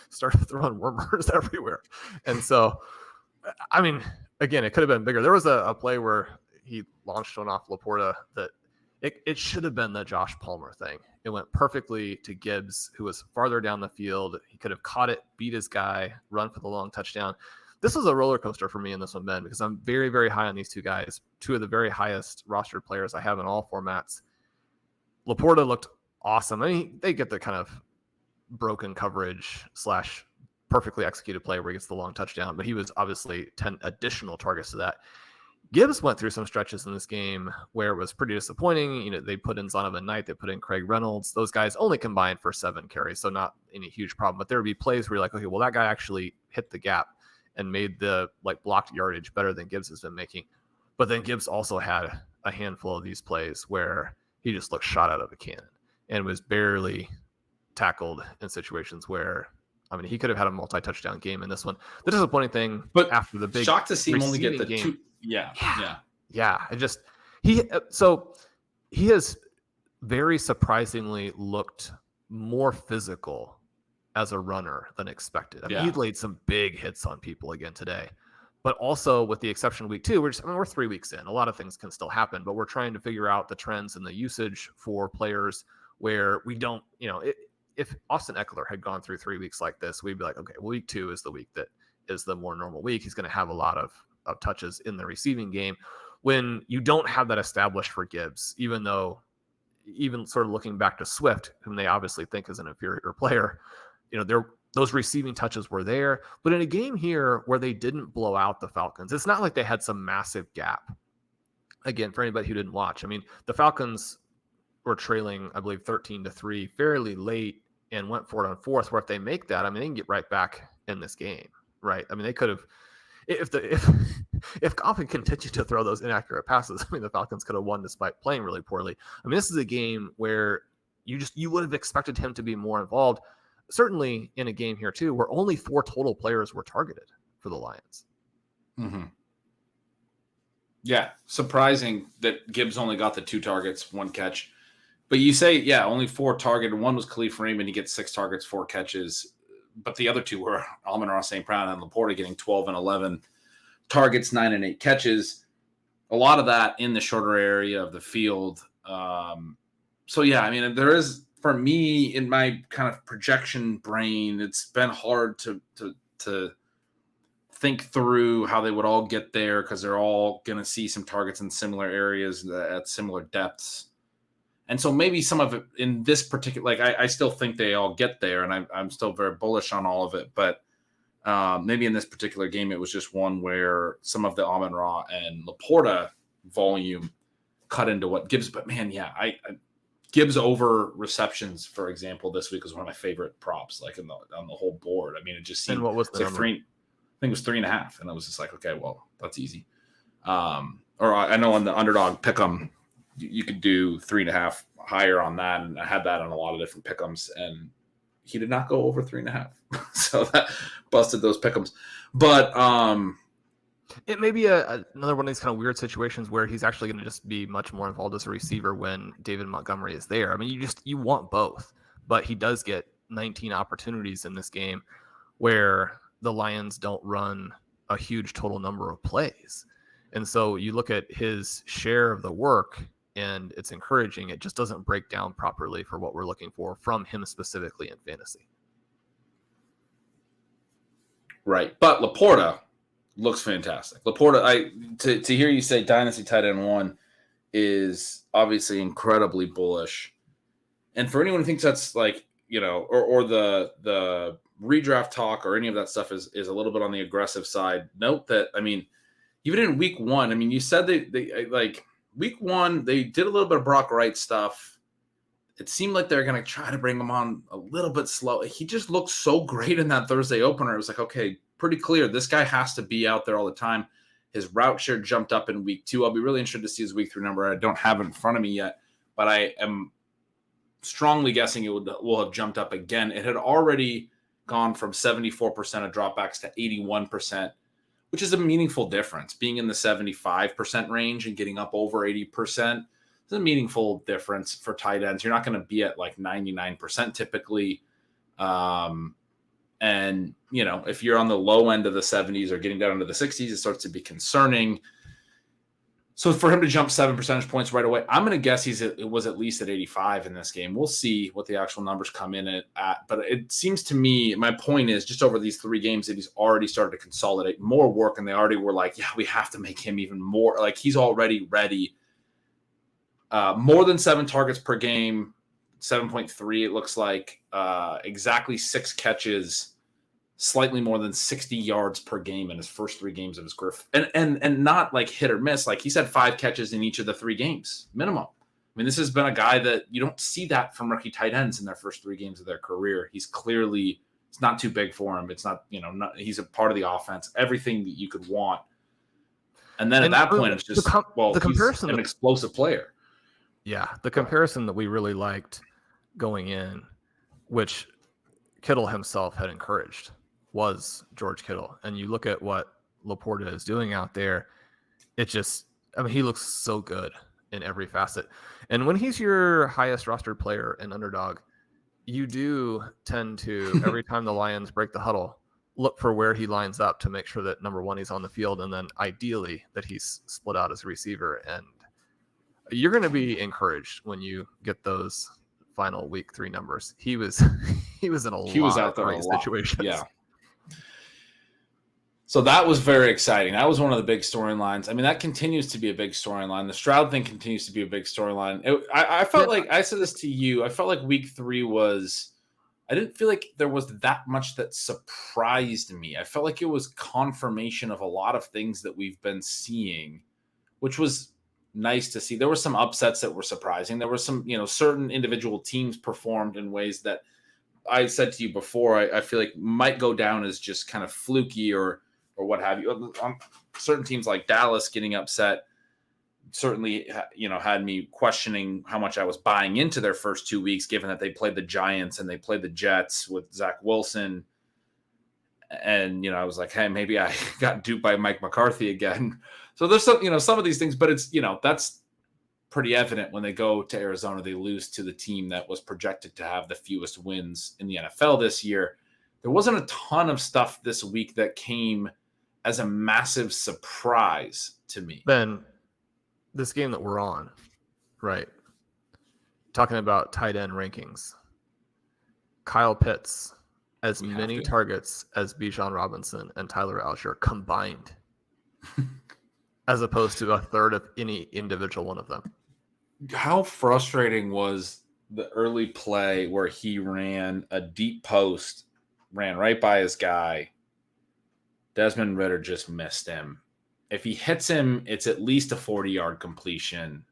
started throwing wormers everywhere. And so, I mean, again, it could have been bigger. There was a play where he launched one off LaPorta that it should have been the Josh Palmer thing. It went perfectly to Gibbs, who was farther down the field. He could have caught it, beat his guy, run for the long touchdown. This was a roller coaster for me in this one, Ben, because I'm very, very high on these two guys, two of the very highest rostered players I have in all formats. LaPorta looked awesome. I mean, they get the kind of broken coverage / perfectly executed play where he gets the long touchdown, but he was obviously 10 additional targets to that. Gibbs went through some stretches in this game where it was pretty disappointing. They put in Zonovan Knight, they put in Craig Reynolds. Those guys only combined for 7 carries, so not any huge problem. But there would be plays where you're like, okay, well, that guy actually hit the gap and made the blocked yardage better than Gibbs has been making. But then Gibbs also had a handful of these plays where he just looked shot out of a cannon and was barely tackled in situations where, I mean, he could have had a multi-touchdown game in this one. The disappointing thing, but after the big shocked to see him only get the game, 2. Yeah. He has very surprisingly looked more physical as a runner than expected. I mean, he laid some big hits on people again today, but also with the exception of week 2, we're 3 weeks in. A lot of things can still happen, but we're trying to figure out the trends and the usage for players where we don't, if Austin Eckler had gone through 3 weeks like this, we'd be like, okay, well, week 2 is the week that is the more normal week. He's going to have a lot of touches in the receiving game. When you don't have that established for Gibbs, even sort of looking back to Swift, whom they obviously think is an inferior player, those receiving touches were there. But in a game here where they didn't blow out the Falcons, it's not like they had some massive gap. Again, for anybody who didn't watch, I mean, the Falcons were trailing, I believe, 13-3 fairly late and went for it on fourth, where if they make that, I mean, they can get right back in this game, right? I mean, they could have, if Goff had continued to throw those inaccurate passes, I mean, the Falcons could have won despite playing really poorly. I mean, this is a game where you would have expected him to be more involved. Certainly in a game here too, where only 4 total players were targeted for the Lions. Mm-hmm. Yeah, surprising that Gibbs only got the 2 targets, 1 catch. But you say, only 4 targeted. 1 was Khalif Raymond. He gets 6 targets, 4 catches. But the other 2 were Amon-Ra St. Brown and LaPorta getting 12 and 11 targets, 9 and 8 catches. A lot of that in the shorter area of the field. I mean, there is, for me, in my kind of projection brain, it's been hard to think through how they would all get there because they're all going to see some targets in similar areas at similar depths. And so maybe some of it in this particular, I still think they all get there, and I'm still very bullish on all of it. But maybe in this particular game, it was just one where some of the Amon-Ra and LaPorta volume cut into what Gibbs. But man, I Gibbs over receptions, for example, this week was one of my favorite props, on the whole board. I mean, it just seemed. And what was the number? 3? I think it was 3.5, and I was just like, okay, well, that's easy. Or I know on the Underdog pick'em, you could do 3.5 higher on that, and I had that on a lot of different pick'ems, and he did not go over 3.5, so that busted those pick'ems. But It may be another one of these kind of weird situations where he's actually going to just be much more involved as a receiver when David Montgomery is there. I mean, you want both, but he does get 19 opportunities in this game where the Lions don't run a huge total number of plays. And so you look at his share of the work and it's encouraging. It just doesn't break down properly for what we're looking for from him specifically in fantasy. Right. But LaPorta looks fantastic. LaPorta, to hear you say Dynasty tight end 1 is obviously incredibly bullish. And for anyone who thinks that's like, or the redraft talk or any of that stuff is a little bit on the aggressive side, note that, I mean, even in week 1, I mean, you said they like week 1, they did a little bit of Brock Wright stuff. It seemed like they're going to try to bring him on a little bit slow. He just looked so great in that Thursday opener. It was like, okay, pretty clear. This guy has to be out there all the time. His route share jumped up in week 2. I'll be really interested to see his week 3 number. I don't have it in front of me yet, but I am strongly guessing it will have jumped up again. It had already gone from 74% of dropbacks to 81%, which is a meaningful difference. Being in the 75% range and getting up over 80% is a meaningful difference for tight ends. You're not going to be at like 99% typically. And, if you're on the low end of the 70s or getting down into the 60s, it starts to be concerning. So for him to jump 7 percentage points right away, I'm going to guess it was at least at 85 in this game. We'll see what the actual numbers come in at. But it seems to me, my point is just over these 3 games that he's already started to consolidate more work. And they already were like, yeah, we have to make him even more. Like he's already ready. More than 7 targets per game, 7.3, it looks like. Exactly 6 catches, slightly more than 60 yards per game in his first 3 games of his career. And not like hit or miss. Like he's had 5 catches in each of the 3 games, minimum. I mean, this has been a guy that you don't see that from rookie tight ends in their first 3 games of their career. He's clearly, it's not too big for him. It's not, he's a part of the offense, everything that you could want. And then at that point, it's just, the comparison, he's an explosive player. Yeah, the comparison that we really liked going in, which Kittle himself had encouraged, was George Kittle. And you look at what LaPorta is doing out there, it just, I mean, he looks so good in every facet. And when he's your highest rostered player in Underdog, you do tend to, every time the Lions break the huddle, look for where he lines up to make sure that, number one, he's on the field, and then ideally that he's split out as a receiver. And you're going to be encouraged when you get those final week 3 numbers. He was in a lot of great situations. Yeah. So that was very exciting. That was one of the big storylines. I mean, that continues to be a big storyline. The Stroud thing continues to be a big storyline. I felt like, I said this to you, I felt like week 3 was, I didn't feel like there was that much that surprised me. I felt like it was confirmation of a lot of things that we've been seeing, which was nice to see. There were some upsets that were surprising. There were some, certain individual teams performed in ways that I said to you before, I feel like might go down as just kind of fluky or what have you. Certain teams like Dallas getting upset certainly, had me questioning how much I was buying into their first 2 weeks, given that they played the Giants and they played the Jets with Zach Wilson. And, I was like, hey, maybe I got duped by Mike McCarthy again. So there's some, some of these things, but it's, that's pretty evident when they go to Arizona, they lose to the team that was projected to have the fewest wins in the NFL this year. There wasn't a ton of stuff this week that came as a massive surprise to me. Ben, this game that we're on, right? Talking about tight end rankings. Kyle Pitts, as many targets as Bijan Robinson and Tyler Algier combined, as opposed to a third of any individual one of them. How frustrating was the early play where he ran a deep post, ran right by his guy. Desmond Ridder just missed him. If he hits him, it's at least a 40-yard completion.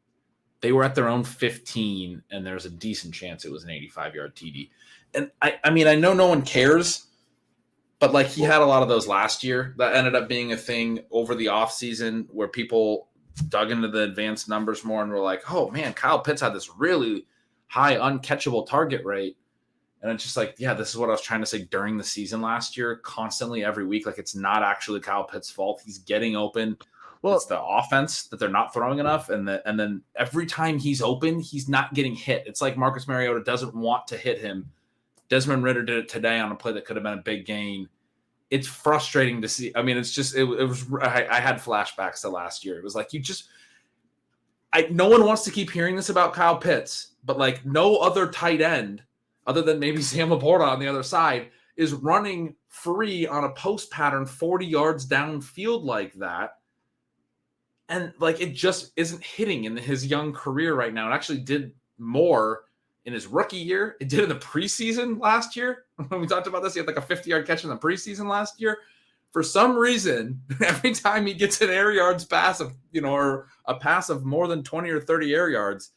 They were at their own 15, and there's a decent chance it was an 85-yard TD. And I mean, I know no one cares, but like he had a lot of those last year that ended up being a thing over the offseason where people dug into the advanced numbers more and were like, oh man, Kyle Pitts had this really high uncatchable target rate. And it's just like, yeah, this is what I was trying to say during the season last year, constantly every week. Like, it's not actually Kyle Pitts' fault. He's getting open. Well, it's the offense that they're not throwing enough. And then every time he's open, he's not getting hit. It's like Marcus Mariota doesn't want to hit him. Desmond Ridder did it today on a play that could have been a big gain. It's frustrating to see. I mean, it's just, it was, I had flashbacks to last year. It was like, no one wants to keep hearing this about Kyle Pitts, but like no other tight end other than maybe Sam LaPorta on the other side is running free on a post pattern 40 yards downfield like that. And like, it just isn't hitting in his young career right now. It actually did more in his rookie year. It did in the preseason last year. When we talked about this, he had like a 50-yard catch in the preseason last year. For some reason, every time he gets an air yards pass of, or a pass of more than 20 or 30 air yards,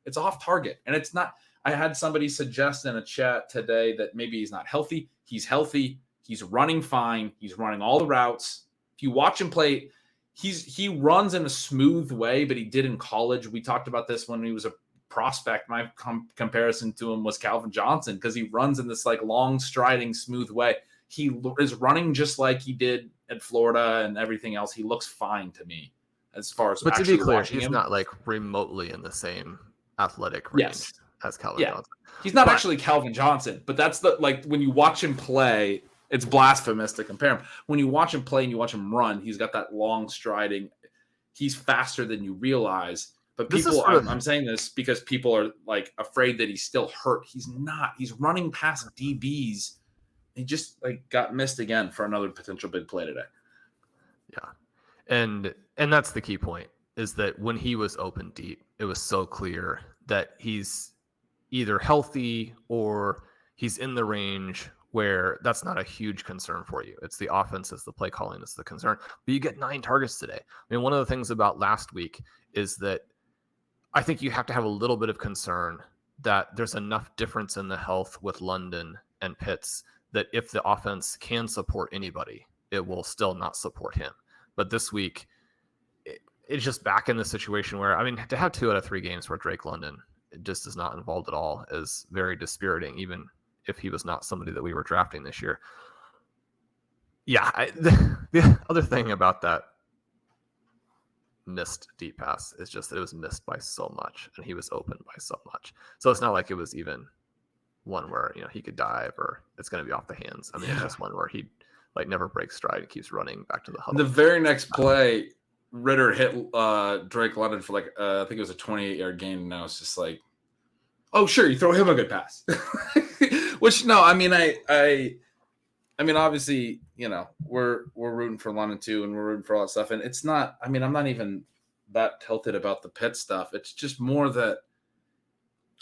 it's off target. And it's not, I had somebody suggest in a chat today that maybe he's not healthy. He's healthy. He's running fine. He's running all the routes. If you watch him play, he runs in a smooth way, but he did in college. We talked about this when he was a prospect. My comparison to him was Calvin Johnson, because he runs in this like long striding smooth way. He is running just like he did at Florida and everything else. He looks fine to me as far as. But to be clear, he's him. not like remotely in the same athletic range as Calvin Johnson. He's not actually Calvin Johnson, but that's when you watch him play, it's blasphemous to compare him. When you watch him play and you watch him run, he's got that long striding. He's faster than you realize. But people, I'm saying this because people are like afraid that he's still hurt. He's not. He's running past DBs. He just like got missed again for another potential big play today. Yeah. And that's the key point, is that when he was open deep, it was so clear that he's either healthy or he's in the range where that's not a huge concern for you. It's the offense, it's the play calling, it's the concern. But you get 9 targets today. I mean, one of the things about last week is that I think you have to have a little bit of concern that there's enough difference in the health with London and Pitts that if the offense can support anybody, it will still not support him. But this week, it's just back in the situation where, I mean, to have 2 out of 3 games where Drake London just is not involved at all is very dispiriting, even if he was not somebody that we were drafting this year. Yeah, the other thing about that missed deep pass is just that it was missed by so much, and he was open by so much. So it's not like it was even one where he could dive or it's going to be off the hands. I mean, it's just one where he like never breaks stride and keeps running back to the huddle. The very next play, Ritter hit Drake London for like I think it was a 28-yard gain, and now it's just like, oh sure, you throw him a good pass. Which no, I mean I mean obviously we're rooting for London too, and we're rooting for all that stuff, and it's not. I mean, I'm not even that tilted about the Pitt stuff. It's just more that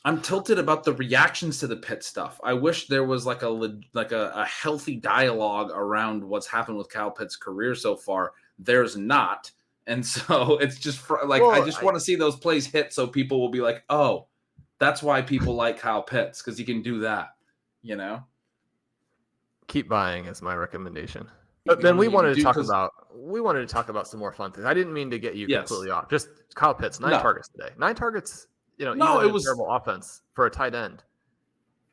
I'm tilted about the reactions to the Pitt stuff. I wish there was like a healthy dialogue around what's happened with Kyle Pitt's career so far. There's not. And so it's just like, I just want to see those plays hit so people will be like, oh, that's why people like Kyle Pitts, because he can do that, Keep buying is my recommendation. But then we wanted to talk about some more fun things. I didn't mean to get you completely off. Just Kyle Pitts, 9 targets today. 9 targets, even it was a terrible offense for a tight end.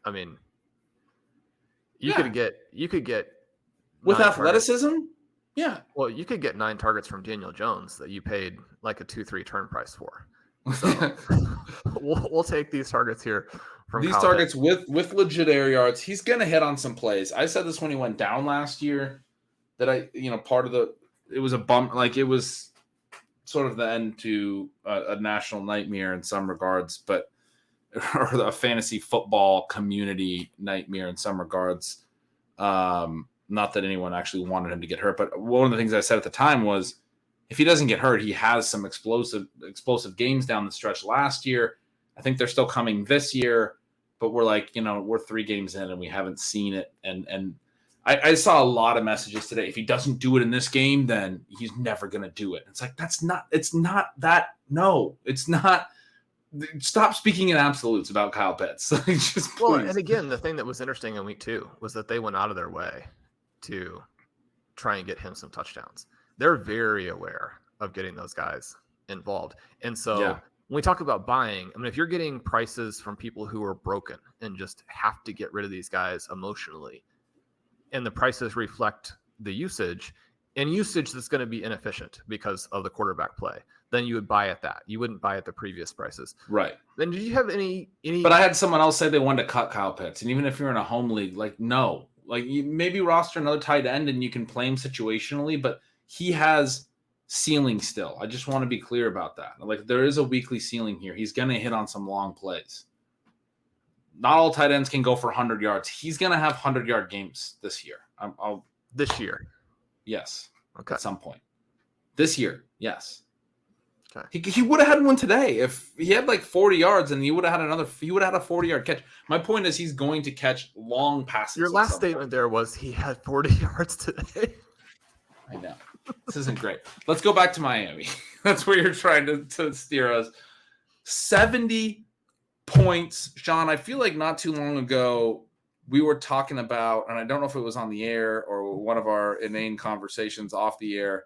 I mean, you could get with athleticism. Targets. Yeah. Well, you could get 9 targets from Daniel Jones that you paid like a 2-3 turn price for. So we'll take these targets here from these targets with legit air yards. He's gonna hit on some plays. I said this when he went down last year, that it was a bump. Like, it was sort of the end to a national nightmare in some regards, or a fantasy football community nightmare in some regards. Not that anyone actually wanted him to get hurt, but one of the things I said at the time was, if he doesn't get hurt, he has some explosive games down the stretch last year. I think they're still coming this year, but we're like, we're 3 games in and we haven't seen it. And I saw a lot of messages today. If he doesn't do it in this game, then he's never going to do it. It's like, it's not that. No, it's not. Stop speaking in absolutes about Kyle Pitts. Well, and again, the thing that was interesting in week 2 was that they went out of their way to try and get him some touchdowns. They're very aware of getting those guys involved. And so when we talk about buying, I mean, if you're getting prices from people who are broken and just have to get rid of these guys emotionally, and the prices reflect the usage, and usage that's going to be inefficient because of the quarterback play, then you would buy at that. You wouldn't buy at the previous prices. Right. Then did you have any? But I had someone else say they wanted to cut Kyle Pitts. And even if you're in a home league, like, no. Like, you maybe roster another tight end and you can play him situationally, but he has ceiling still. I just want to be clear about that. Like, there is a weekly ceiling here. He's going to hit on some long plays. Not all tight ends can go for 100 yards. He's going to have 100-yard games this year. This year? Yes. Okay. At some point. This year, yes. Okay. He would have had one today. If he had like 40 yards and he would have had a 40-yard catch. My point is he's going to catch long passes. Your last statement there was he had 40 yards today. I know. This isn't great. Let's go back to Miami. That's where you're trying to steer us. 70 points. Shawn, I feel like not too long ago we were talking about, and I don't know if it was on the air or one of our inane conversations off the air,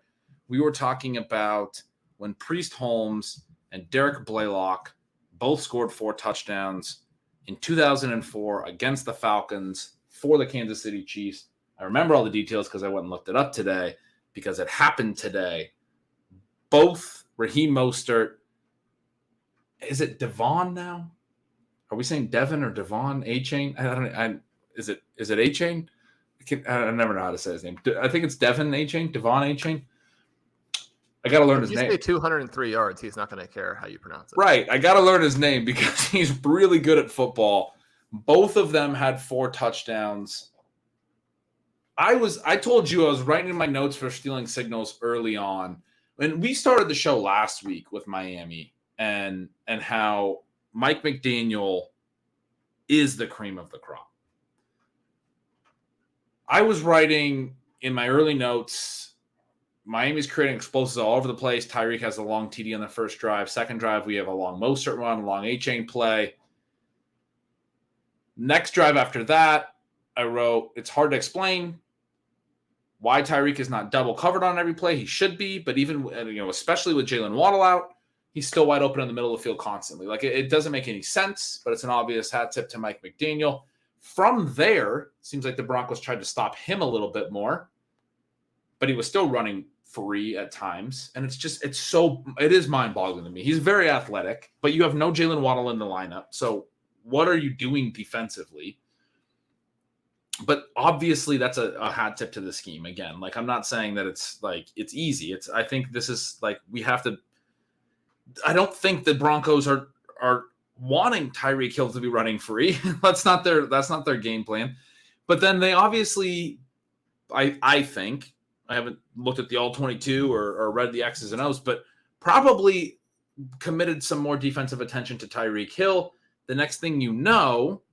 we were talking about when Priest Holmes and Derek Blaylock both scored 4 touchdowns in 2004 against the Falcons for the Kansas City Chiefs. I remember all the details because I went and looked it up today because it happened today. Both Raheem Mostert. Is it Devon now? Are we saying Devon or Devon A-Chain? Is it A-Chain? I never know how to say his name. I think it's Devon A-Chain, Devon A-Chain. I got to learn his name. If you say 203 yards, he's not going to care how you pronounce it. Right. I got to learn his name because he's really good at football. Both of them had 4 touchdowns. I told you I was writing in my notes for stealing signals early on. And we started the show last week with Miami and how Mike McDaniel is the cream of the crop. I was writing in my early notes, Miami's creating explosives all over the place. Tyreek has a long TD on the first drive. Second drive, we have a long Mostert run, a long A-Chain play. Next drive after that, I wrote, it's hard to explain why Tyreek is not double covered on every play. He should be, but even, especially with Jalen Waddle out, he's still wide open in the middle of the field constantly. Like, it doesn't make any sense, but it's an obvious hat tip to Mike McDaniel. From there, seems like the Broncos tried to stop him a little bit more, but he was still running free at times. And it is mind-boggling to me. He's very athletic, but you have no Jalen Waddle in the lineup. So what are you doing defensively? But obviously that's a hat tip to the scheme. Again, like, I'm not saying that it's easy. I think this is like, I don't think the Broncos are wanting Tyreek Hill to be running free. That's not their game plan. But then they obviously, I think, I haven't looked at the all 22 or read the X's and O's, but probably committed some more defensive attention to Tyreek Hill. The next thing you know,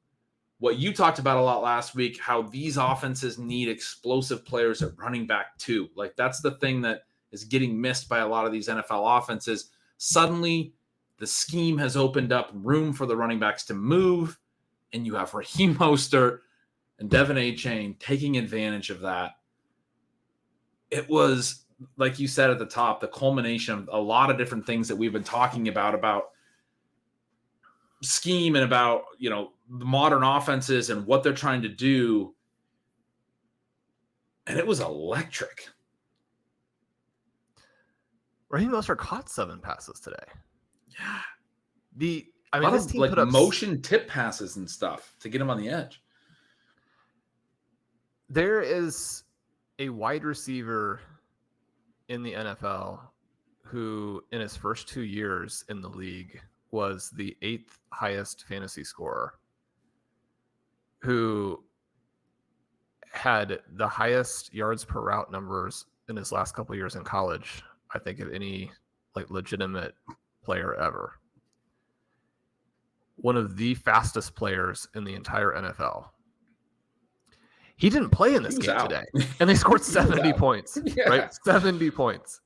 what you talked about a lot last week, how these offenses need explosive players at running back too. Like, that's the thing that is getting missed by a lot of these NFL offenses. Suddenly, the scheme has opened up room for the running backs to move, and you have Raheem Mostert and Devon A-Chain taking advantage of that. It was, like you said at the top, the culmination of a lot of different things that we've been talking about scheme and about, the modern offenses and what they're trying to do. And it was electric. Raheem Mostert caught 7 passes today. Yeah. This team put up motion tip passes and stuff to get him on the edge. There is a wide receiver in the NFL who, in his first 2 years in the league, was the 8th highest fantasy scorer, who had the highest yards per route numbers in his last couple of years in college, I think, of any legitimate player ever. One of the fastest players in the entire NFL. He didn't play in this game today, and they scored 70 points, right? 70 points.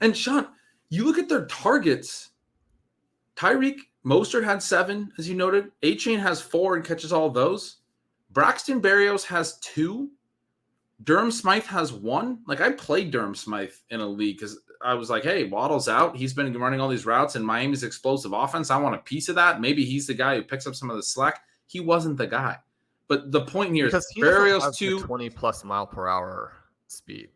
And Shawn, you look at their targets. Tyreek Mostert had 7, as you noted. A-Chain has 4 and catches all of those. Braxton Berrios has 2. Durham Smythe has 1. Like, I played Durham Smythe in a league because I was like, hey, Waddle's out. He's been running all these routes in Miami's explosive offense. I want a piece of that. Maybe he's the guy who picks up some of the slack. He wasn't the guy. But the point here because is he doesn't Berrios have the 2, 20+ mile per hour speed.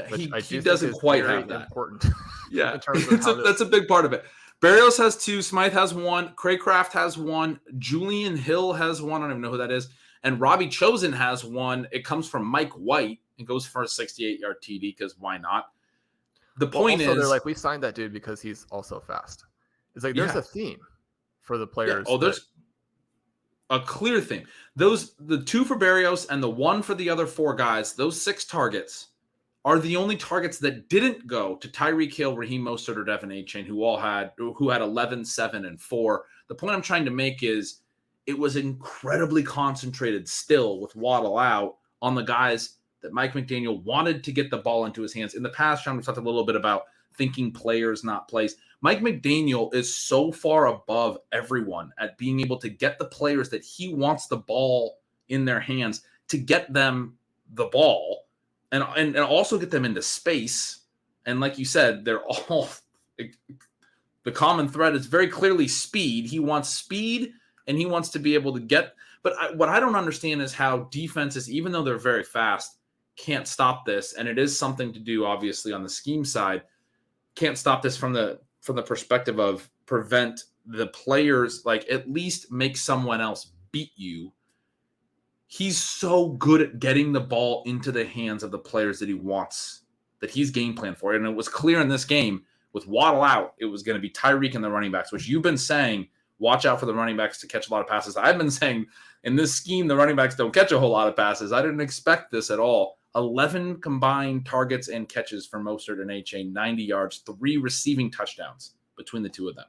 he doesn't quite have that. Important. Yeah, in terms of that's a big part of it. Berrios has 2, Smythe has 1, Craycraft has 1, Julian Hill has 1. I don't even know who that is. And Robbie Chosen has 1. It comes from Mike White. It goes for a 68-yard TD because why not? The point is, they're like, we signed that dude because he's also fast. It's like there's a theme for the players. Yeah. Oh, there's a clear theme. The 2 for Berrios and the 1 for the other 4 guys, those 6 targets are the only targets that didn't go to Tyreek Hill, Raheem Mostert, or Devin Achane, who had 11, 7, and 4. The point I'm trying to make is it was incredibly concentrated still with Waddle out on the guys that Mike McDaniel wanted to get the ball into his hands. In the past, Sean, we've talked a little bit about thinking players, not plays. Mike McDaniel is so far above everyone at being able to get the players that he wants the ball in their hands to get them the ball and also get them into space. And like you said, they're all the common thread is very clearly speed. He wants speed and he wants to be able to get. But what I don't understand is how defenses, even though they're very fast, can't stop this. And it is something to do, obviously, on the scheme side. Can't stop this from the perspective of prevent the players, like at least make someone else beat you. He's so good at getting the ball into the hands of the players that he wants, that he's game planned for. And it was clear in this game with Waddle out, it was going to be Tyreek and the running backs, which you've been saying, watch out for the running backs to catch a lot of passes. I've been saying in this scheme, the running backs don't catch a whole lot of passes. I didn't expect this at all. 11 combined targets and catches for Mostert and Achane, 90 yards, 3 receiving touchdowns between the 2 of them.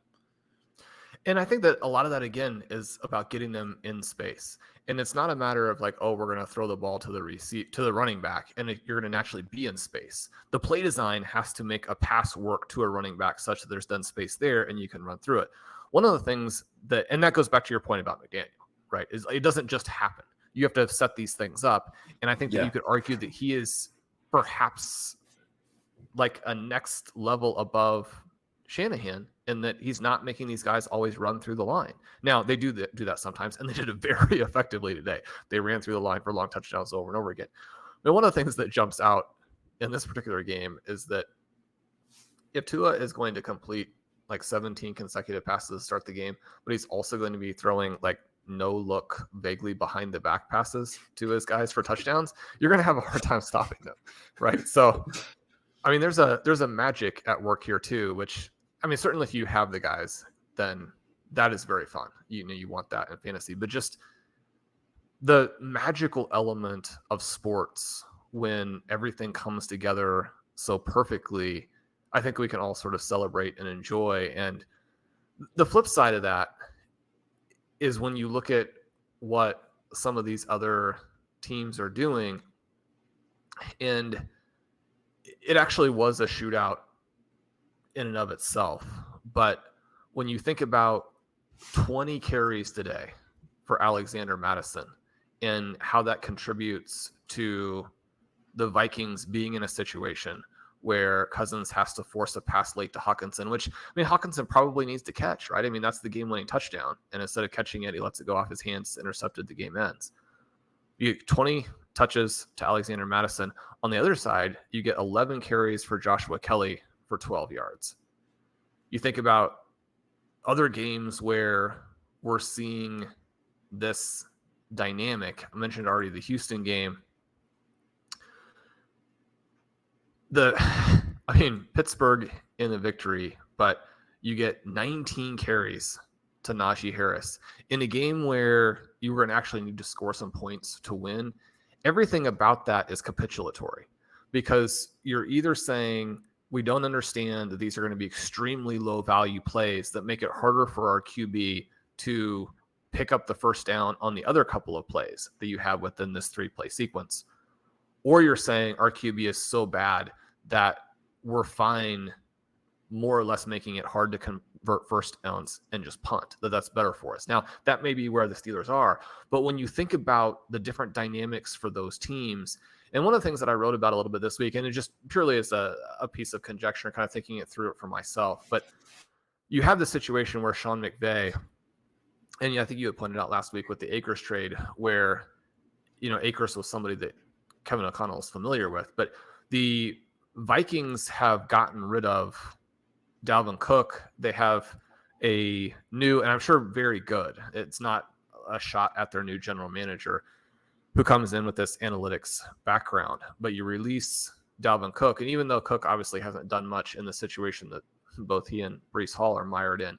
And I think that a lot of that, again, is about getting them in space. And it's not a matter of like, oh, we're going to throw the ball to the running back, and you're going to naturally be in space. The play design has to make a pass work to a running back such that there's then space there and you can run through it. One of the things and that goes back to your point about McDaniel, right, is it doesn't just happen. You have to set these things up. And I think that you could argue that he is perhaps like a next level above Shanahan in that he's not making these guys always run through the line. Now, they do that sometimes, and they did it very effectively today. They ran through the line for long touchdowns over and over again. But one of the things that jumps out in this particular game is that if Tua is going to complete like 17 consecutive passes to start the game, but he's also going to be throwing like no look, vaguely behind the back passes to his guys for touchdowns, you're going to have a hard time stopping them, right? So, I mean, there's a magic at work here too, which, I mean, certainly if you have the guys, then that is very fun. You want that in fantasy, but just the magical element of sports when everything comes together so perfectly, I think we can all sort of celebrate and enjoy. And the flip side of that is when you look at what some of these other teams are doing, and it actually was a shootout in and of itself. But when you think about 20 carries today for Alexander Mattison and how that contributes to the Vikings being in a situation where Cousins has to force a pass late to Hawkinson, which, I mean, Hawkinson probably needs to catch, right? I mean, that's the game-winning touchdown. And instead of catching it, he lets it go off his hands, intercepted, the game ends. You get 20 touches to Alexander Mattison. On the other side, you get 11 carries for Joshua Kelly for 12 yards. You think about other games where we're seeing this dynamic. I mentioned already the Houston game. Pittsburgh in the victory, but you get 19 carries to Najee Harris in a game where you were going to actually need to score some points to win. Everything about that is capitulatory because you're either saying we don't understand that these are going to be extremely low value plays that make it harder for our QB to pick up the first down on the other couple of plays that you have within this 3-play sequence. Or you're saying our QB is so bad that we're fine more or less making it hard to convert first downs and just punt, that's better for us. Now, that may be where the Steelers are, but when you think about the different dynamics for those teams, And one of the things that I wrote about a little bit this week, and it just purely is a piece of conjecture, kind of thinking it through it for myself, but you have the situation where Sean McVay, and I think you had pointed out last week with the Akers trade, where, Akers was somebody that Kevin O'Connell is familiar with, but the Vikings have gotten rid of Dalvin Cook. They have a new, and I'm sure very good, it's not a shot at their new general manager who comes in with this analytics background, but you release Dalvin Cook. And even though Cook obviously hasn't done much in the situation that both he and Breece Hall are mired in,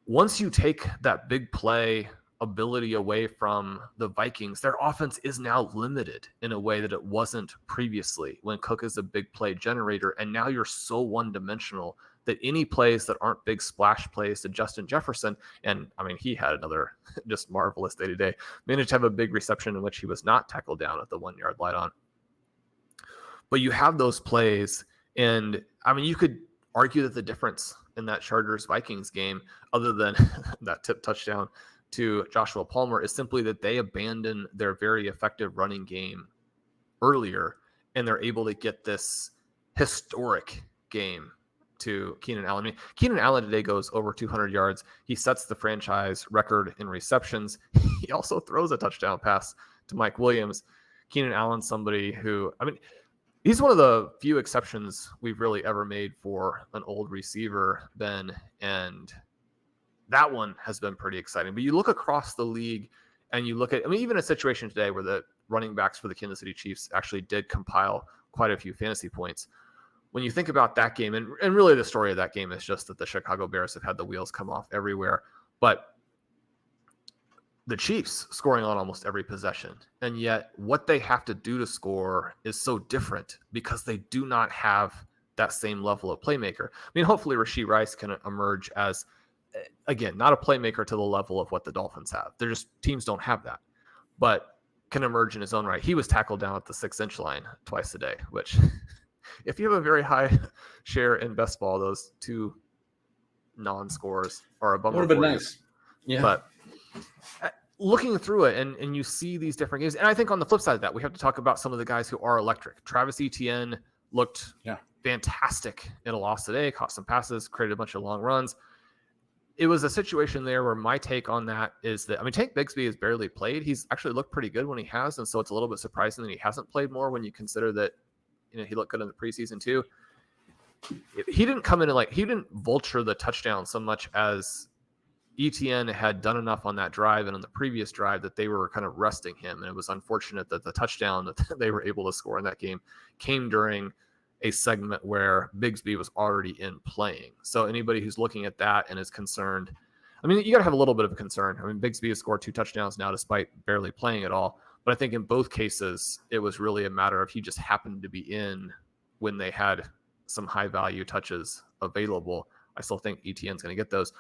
once you take that big play ability away from the Vikings, their offense is now limited in a way that it wasn't previously when Cook is a big play generator. And now you're so one-dimensional that any plays that aren't big splash plays to Justin Jefferson, and I mean, he had another just marvelous day today, managed to have a big reception in which he was not tackled down at the 1 yard line on. But you have those plays, and I mean, you could argue that the difference in that Chargers-Vikings game, other than that tip touchdown to Joshua Palmer, is simply that they abandon their very effective running game earlier, and they're able to get this historic game to Keenan Allen. I mean, Keenan Allen today goes over 200 yards. He sets the franchise record in receptions. He also throws a touchdown pass to Mike Williams. Keenan Allen, somebody who, I mean, he's one of the few exceptions we've really ever made for an old receiver, Ben, and that one has been pretty exciting. But you look across the league and you look at, I mean, even a situation today where the running backs for the Kansas City Chiefs actually did compile quite a few fantasy points. When you think about that game, and really the story of that game is just that the Chicago Bears have had the wheels come off everywhere, but the Chiefs scoring on almost every possession. And yet what they have to do to score is so different because they do not have that same level of playmaker. I mean, hopefully Rashee Rice can emerge as, again, not a playmaker to the level of what the Dolphins have. They're just, teams don't have that, but can emerge in his own right. He was tackled down at the 6-inch line twice a day, which if you have a very high share in best ball, those two non-scores are a bummer. Would have been nice. Yeah. But looking through it and you see these different games. And I think on the flip side of that, we have to talk about some of the guys who are electric. Travis Etienne looked fantastic in a loss today, caught some passes, created a bunch of long runs. It was a situation there where my take on that is that, I mean, Tank Bigsby has barely played. He's actually looked pretty good when he has. And so it's a little bit surprising that he hasn't played more when you consider that, you know, he looked good in the preseason too. He didn't come in and he didn't vulture the touchdown so much as Etienne had done enough on that drive and on the previous drive that they were kind of resting him. And it was unfortunate that the touchdown that they were able to score in that game came during a segment where Bigsby was already in playing. So anybody who's looking at that and is concerned, I mean, you got to have a little bit of a concern. I mean, Bigsby has scored 2 touchdowns now despite barely playing at all. But I think in both cases, it was really a matter of he just happened to be in when they had some high value touches available. I still think Etienne's going to get those.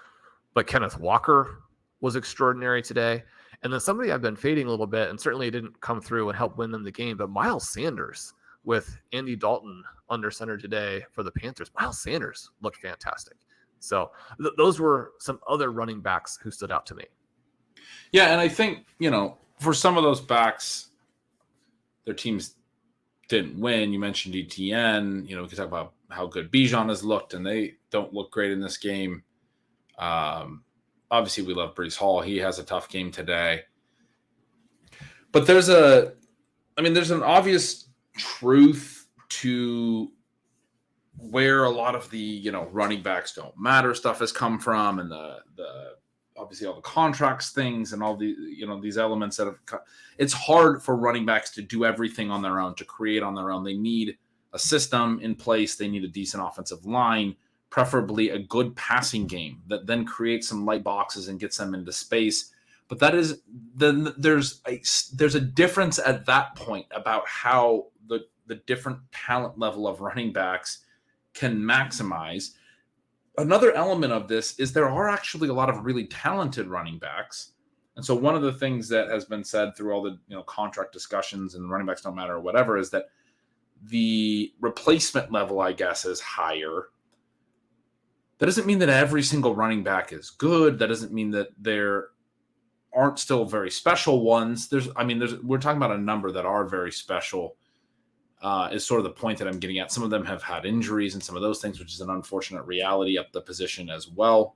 But Kenneth Walker was extraordinary today. And then somebody I've been fading a little bit, and certainly didn't come through and help win them the game, but Miles Sanders with Andy Dalton under center today for the Panthers. Miles Sanders looked fantastic. So those were some other running backs who stood out to me. Yeah, and I think, you know, for some of those backs, their teams didn't win. You mentioned Etienne. You know, we could talk about how good Bijan has looked, and they don't look great in this game. Obviously, we love Breece Hall. He has a tough game today. But there's an obvious truth to where a lot of the, you know, running backs don't matter stuff has come from, and the obviously all the contracts things and all the, you know, these elements that have it's hard for running backs to do everything on their own, to create on their own. They need a system in place. They need a decent offensive line, preferably a good passing game that then creates some light boxes and gets them into space. But that is, then there's a difference at that point about how the different talent level of running backs can maximize. Another element of this is there are actually a lot of really talented running backs. And so one of the things that has been said through all the, you know, contract discussions and running backs don't matter or whatever is that the replacement level, I guess, is higher. That doesn't mean that every single running back is good. That doesn't mean that there aren't still very special ones. We're talking about a number that are very special. Is sort of the point that I'm getting at. Some of them have had injuries and some of those things, which is an unfortunate reality up the position as well.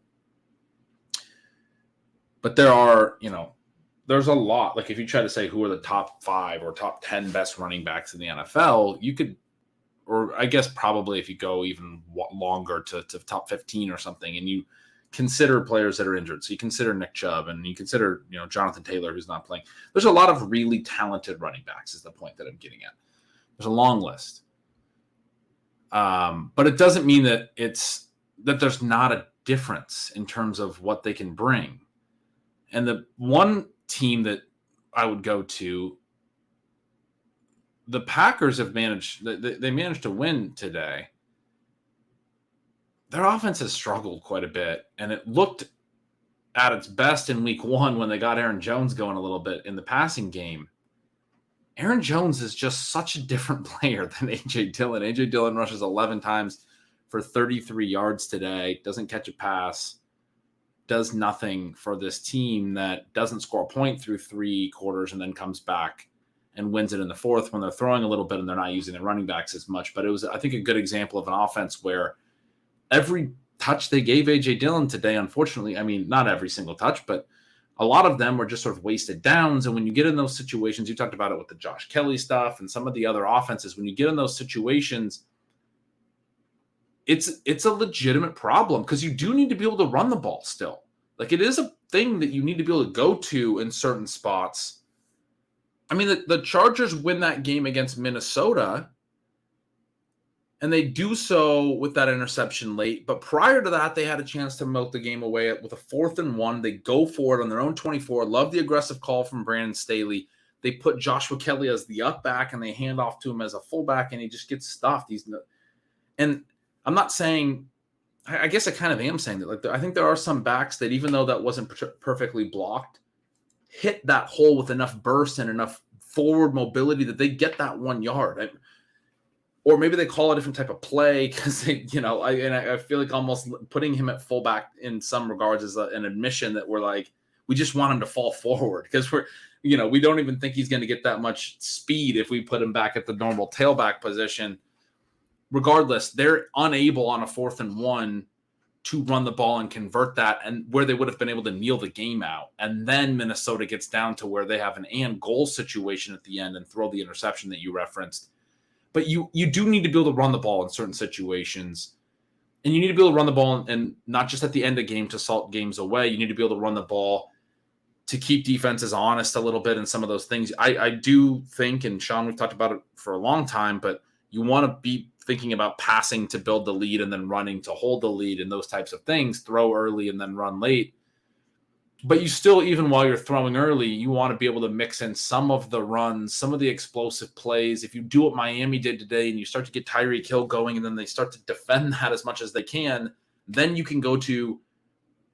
But there are, there's a lot. Like if you try to say who are the top 5 or top 10 best running backs in the NFL, you could, or I guess probably if you go even longer to top 15 or something, and you consider players that are injured. So you consider Nick Chubb and you consider, Jonathan Taylor, who's not playing. There's a lot of really talented running backs is the point that I'm getting at. There's a long list. But it doesn't mean that there's not a difference in terms of what they can bring. And the one team that I would go to, the Packers have managed to win today. Their offense has struggled quite a bit, and it looked at its best in week 1 when they got Aaron Jones going a little bit in the passing game. Aaron Jones is just such a different player than A.J. Dillon. A.J. Dillon rushes 11 times for 33 yards today, doesn't catch a pass, does nothing for this team that doesn't score a point through 3 quarters and then comes back and wins it in the 4th when they're throwing a little bit and they're not using their running backs as much. But it was, I think, a good example of an offense where every touch they gave A.J. Dillon today, unfortunately, not every single touch, but a lot of them were just sort of wasted downs. And when you get in those situations, you talked about it with the Josh Kelly stuff and some of the other offenses, when you get in those situations, it's a legitimate problem because you do need to be able to run the ball still. Like it is a thing that you need to be able to go to in certain spots. The Chargers win that game against Minnesota, and they do so with that interception late. But prior to that, they had a chance to milk the game away with a 4th and 1. They go for it on their own 24. Love the aggressive call from Brandon Staley. They put Joshua Kelly as the up back, and they hand off to him as a fullback, and he just gets stuffed. And I'm not saying – I guess I kind of am saying that. Like I think there are some backs that, even though that wasn't perfectly blocked, hit that hole with enough burst and enough forward mobility that they get that 1 yard. Or maybe they call a different type of play because I feel like almost putting him at fullback in some regards is an admission that we're like, we just want him to fall forward because we don't even think he's going to get that much speed if we put him back at the normal tailback position. Regardless, they're unable on a 4th and 1 to run the ball and convert that, and where they would have been able to kneel the game out. And then Minnesota gets down to where they have an and goal situation at the end and throw the interception that you referenced. But you do need to be able to run the ball in certain situations. And you need to be able to run the ball and not just at the end of game to salt games away. You need to be able to run the ball to keep defenses honest a little bit and some of those things. I do think, and Sean, we've talked about it for a long time, but you want to be thinking about passing to build the lead and then running to hold the lead and those types of things, throw early and then run late. But you still, even while you're throwing early, you want to be able to mix in some of the runs, some of the explosive plays. If you do what Miami did today and you start to get Tyreek Hill going and then they start to defend that as much as they can, then you can go to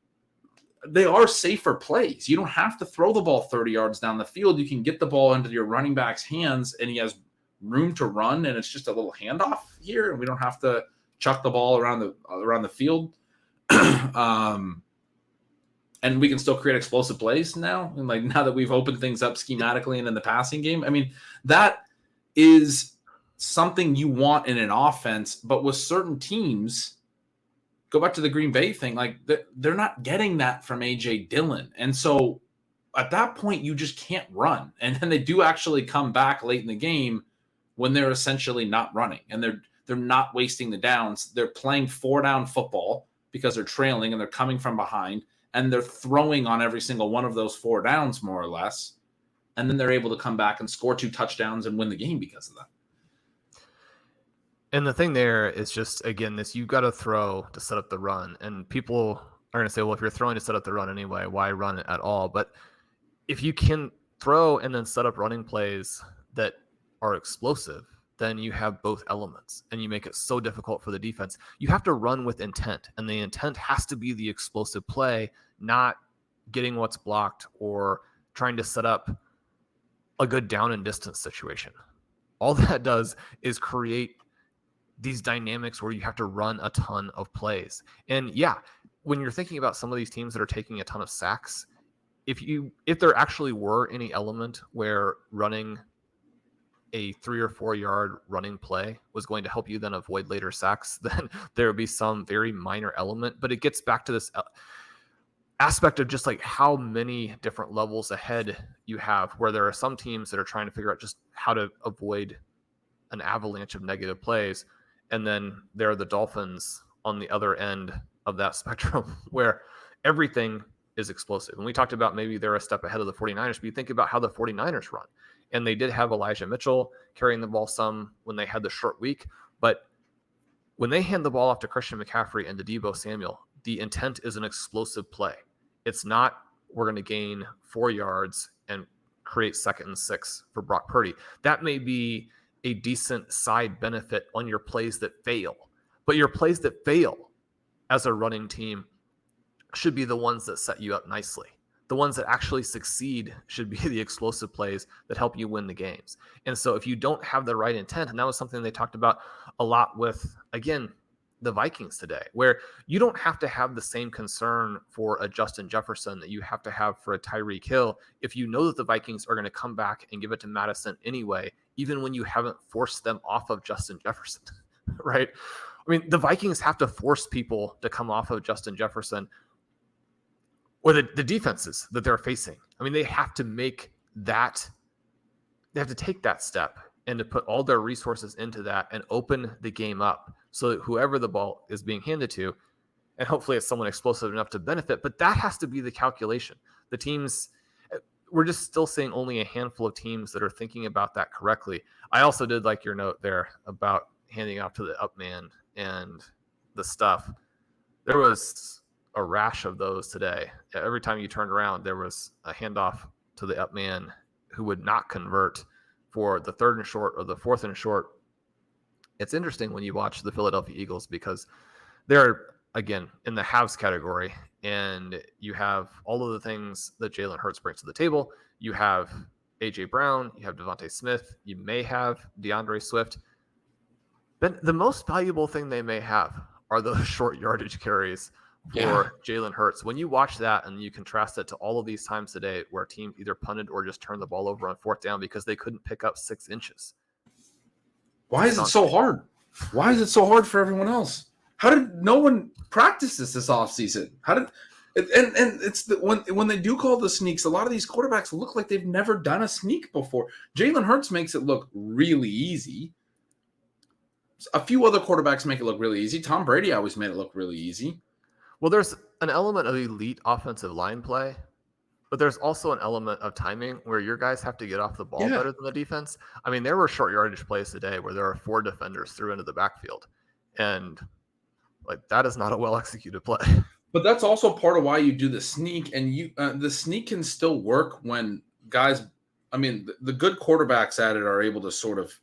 – they are safer plays. You don't have to throw the ball 30 yards down the field. You can get the ball into your running back's hands and he has room to run, and it's just a little handoff here, and we don't have to chuck the ball around the field. And we can still create explosive plays now. And now that we've opened things up schematically and in the passing game, that is something you want in an offense. But with certain teams, go back to the Green Bay thing, they're not getting that from A.J. Dillon. And so at that point, you just can't run. And then they do actually come back late in the game when they're essentially not running and they're not wasting the downs. They're playing 4-down football because they're trailing and they're coming from behind. And they're throwing on every single one of those 4 downs, more or less. And then they're able to come back and score 2 touchdowns and win the game because of that. And the thing there is just, again, you've got to throw to set up the run. And people are going to say, well, if you're throwing to set up the run anyway, why run it at all? But if you can throw and then set up running plays that are explosive, then you have both elements and you make it so difficult for the defense. You have to run with intent, and the intent has to be the explosive play, not getting what's blocked or trying to set up a good down and distance situation. All that does is create these dynamics where you have to run a ton of plays. And yeah, when you're thinking about some of these teams that are taking a ton of sacks, if there actually were any element where running a 3 or 4 yard running play was going to help you then avoid later sacks, then there would be some very minor element. But it gets back to this aspect of just like how many different levels ahead you have, where there are some teams that are trying to figure out just how to avoid an avalanche of negative plays. And then there are the Dolphins on the other end of that spectrum where everything is explosive. And we talked about maybe they're a step ahead of the 49ers, but you think about how the 49ers run. And they did have Elijah Mitchell carrying the ball some when they had the short week. But when they hand the ball off to Christian McCaffrey and to Deebo Samuel, the intent is an explosive play. It's not we're going to gain 4 yards and create 2nd and 6 for Brock Purdy. That may be a decent side benefit on your plays that fail. But your plays that fail as a running team should be the ones that set you up nicely. The ones that actually succeed should be the explosive plays that help you win the games. And so if you don't have the right intent, and that was something they talked about a lot with, again, the Vikings today, where you don't have to have the same concern for a Justin Jefferson that you have to have for a Tyreek Hill if you know that the Vikings are going to come back and give it to Madison anyway, even when you haven't forced them off of Justin Jefferson, right? I mean, the Vikings have to force people to come off of Justin Jefferson or the defenses that they're facing. I mean, they have to make that, they have to take that step and to put all their resources into that and open the game up so that whoever the ball is being handed to, and hopefully it's someone explosive enough to benefit, but that has to be the calculation. The teams, we're just still seeing only a handful of teams that are thinking about that correctly. I also did like your note there about handing off to the up man and the stuff. There was a rash of those today. Every time you turned around, there was a handoff to the up man who would not convert for the 3rd and short or the 4th and short. It's interesting when you watch the Philadelphia Eagles because they're, again, in the haves category, and you have all of the things that Jalen Hurts brings to the table. You have A.J. Brown, you have Devontae Smith, you may have DeAndre Swift. But the most valuable thing they may have are those short yardage carries for Jalen Hurts. When you watch that and you contrast it to all of these times today where teams either punted or just turned the ball over on 4th down because they couldn't pick up 6 inches. Why is it so hard? Why is it so hard for everyone else? How did no one practice this offseason? How did and it's when they do call the sneaks, a lot of these quarterbacks look like they've never done a sneak before. Jalen Hurts makes it look really easy. A few other quarterbacks make it look really easy. Tom Brady always made it look really easy. Well, there's an element of elite offensive line play, but there's also an element of timing where your guys have to get off the ball better than the defense. I mean, there were short yardage plays today where there are 4 defenders through into the backfield, and like that is not a well executed play. But that's also part of why you do the sneak, and the sneak can still work when guys. I mean, the good quarterbacks at it are able to sort of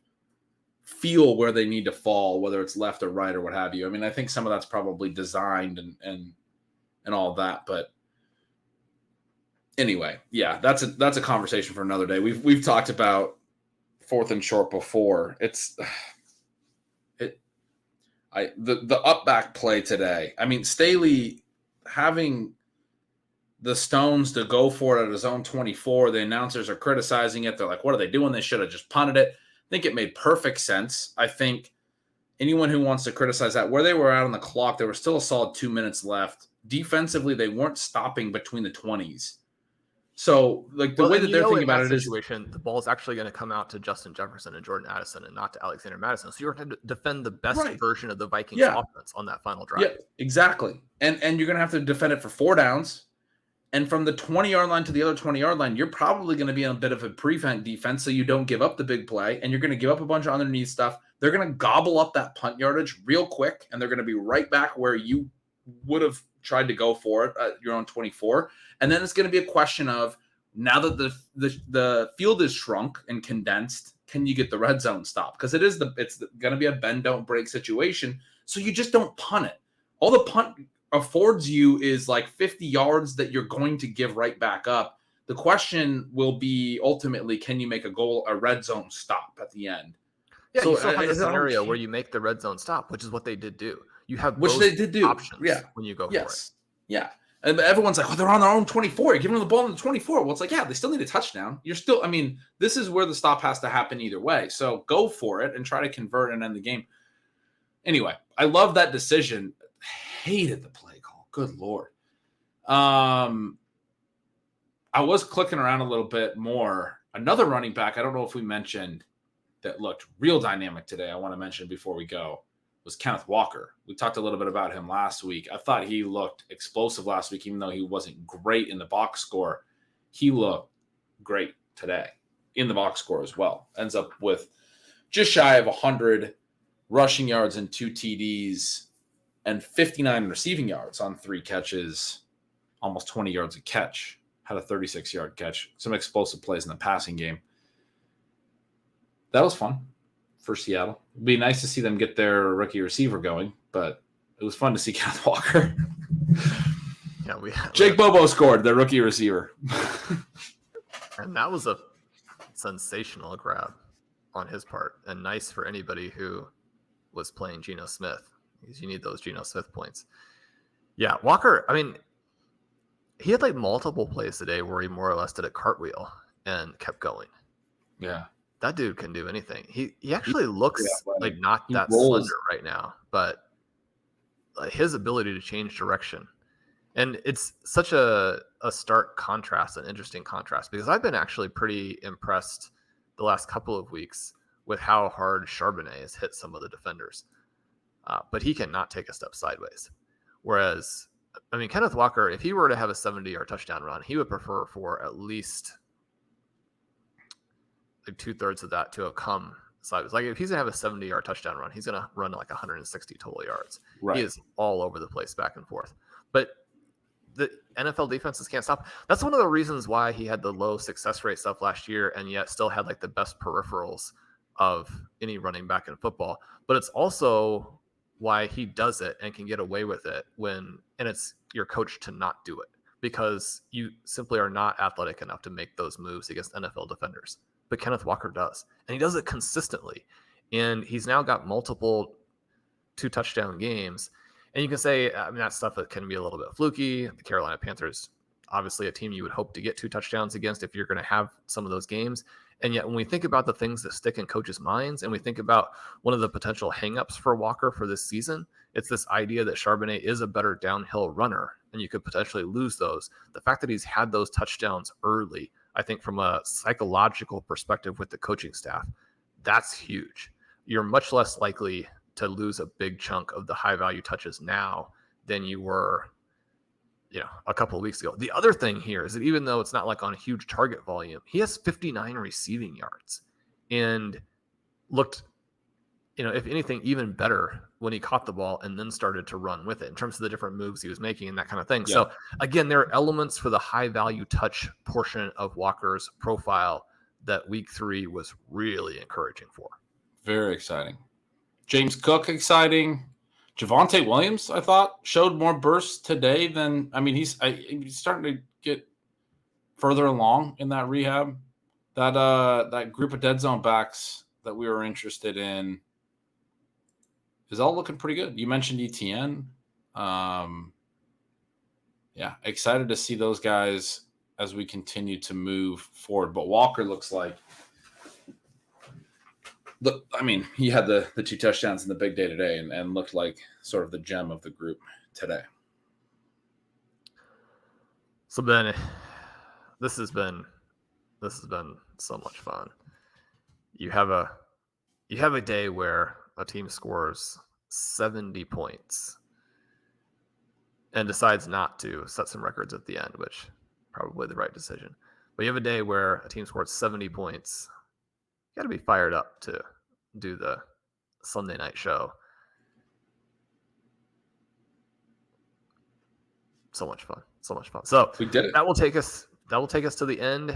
feel where they need to fall, whether it's left or right or what have you. I mean, I think some of that's probably designed and all that, but anyway, yeah, that's a conversation for another day. We've talked about 4th and short before. The up back play today. I mean, Staley having the stones to go for it at his own 24. The announcers are criticizing it. They're like, what are they doing? They should have just punted it. I think it made perfect sense. I think anyone who wants to criticize that, where they were out on the clock, there was still a solid 2 minutes left. Defensively, they weren't stopping between the 20s. So, like, the way that they're thinking about it is, the ball is actually going to come out to Justin Jefferson and Jordan Addison and not to Alexander Madison. So you're going to defend the best version of the Vikings offense on that final drive. Yeah, exactly. And you're going to have to defend it for 4 downs. And from the 20-yard line to the other 20-yard line, you're probably going to be in a bit of a prevent defense so you don't give up the big play, and you're going to give up a bunch of underneath stuff. They're going to gobble up that punt yardage real quick, and they're going to be right back where you would have tried to go for it at your own 24. And then it's going to be a question of, now that the field is shrunk and condensed, can you get the red zone stop? Because it's going to be a bend, don't break situation, so you just don't punt it. All the punt affords you is like 50 yards that you're going to give right back up. The question will be ultimately, can you make a red zone stop at the end? Yeah, so you still have a scenario where you make the red zone stop, which is what they did do. You have they did do options when you go for it. Yeah. And everyone's like, oh, they're on their own 24. You're giving them the ball in the 24. Well, it's like, yeah, they still need a touchdown. This is where the stop has to happen either way. So go for it and try to convert and end the game. Anyway, I love that decision. Hated the play call. Good Lord. I was clicking around a little bit more. Another running back, I don't know if we mentioned, that looked real dynamic today, I want to mention before we go, was Kenneth Walker. We talked a little bit about him last week. I thought he looked explosive last week, even though he wasn't great in the box score. He looked great today in the box score as well. Ends up with just shy of 100 rushing yards and 2 TDs and 59 receiving yards on 3 catches, almost 20 yards a catch. Had a 36-yard catch. Some explosive plays in the passing game. That was fun for Seattle. It'd be nice to see them get their rookie receiver going, but it was fun to see Kenneth Walker. Yeah, Jake Bobo scored, their rookie receiver. And that was a sensational grab on his part, and nice for anybody who was playing Geno Smith, because you need those Geno Smith points. Yeah, Walker, I mean, he had like multiple plays today where he more or less did a cartwheel and kept going. Yeah. That dude can do anything. He actually looks like not that rolls slender right now, but his ability to change direction. And it's such a stark contrast, an interesting contrast, because I've been actually pretty impressed the last couple of weeks with how hard Charbonnet has hit some of the defenders. But he cannot take a step sideways. Whereas, I mean, Kenneth Walker, if he were to have a 70-yard touchdown run, he would prefer for at least like 2/3 of that to have come sideways. Like if he's gonna have a 70-yard touchdown run, he's gonna run like 160 total yards. Right. He is all over the place, back and forth. But the NFL defenses can't stop. That's one of the reasons why he had the low success rate stuff last year, and yet still had like the best peripherals of any running back in football. But it's also why he does it and can get away with it and it's your coach to not do it, because you simply are not athletic enough to make those moves against NFL defenders. But Kenneth Walker does, and he does it consistently. And he's now got multiple 2-touchdown games. And you can say, I mean, that stuff that can be a little bit fluky. The Carolina Panthers, obviously a team you would hope to get 2 touchdowns against if you're going to have some of those games. And yet when we think about the things that stick in coaches' minds, and we think about one of the potential hangups for Walker for this season, it's this idea that Charbonnet is a better downhill runner, and you could potentially lose those. The fact that he's had those touchdowns early, I think from a psychological perspective with the coaching staff, that's huge. You're much less likely to lose a big chunk of the high value touches now than you were, a couple of weeks ago. The other thing here is that even though it's not like on a huge target volume, he has 59 receiving yards and looked, if anything, even better when he caught the ball and then started to run with it in terms of the different moves he was making and that kind of thing. Yeah. So again, there are elements for the high value touch portion of Walker's profile that week 3 was really encouraging for. Very exciting. James Cook, exciting. Javonte Williams, I thought, showed more bursts today than, he's starting to get further along in that rehab. That group of dead zone backs that we were interested in is all looking pretty good. You mentioned ETN. Excited to see those guys as we continue to move forward. But Walker looks like, he had the 2 touchdowns in the big day today and looked like sort of the gem of the group today. So Ben, this has been so much fun. You have a day where a team scores 70 points and decides not to set some records at the end, which probably the right decision. But you have a day where a team scores 70 points. You got to be fired up to do the Sunday night show. So much fun. So we did it. That will take us to the end.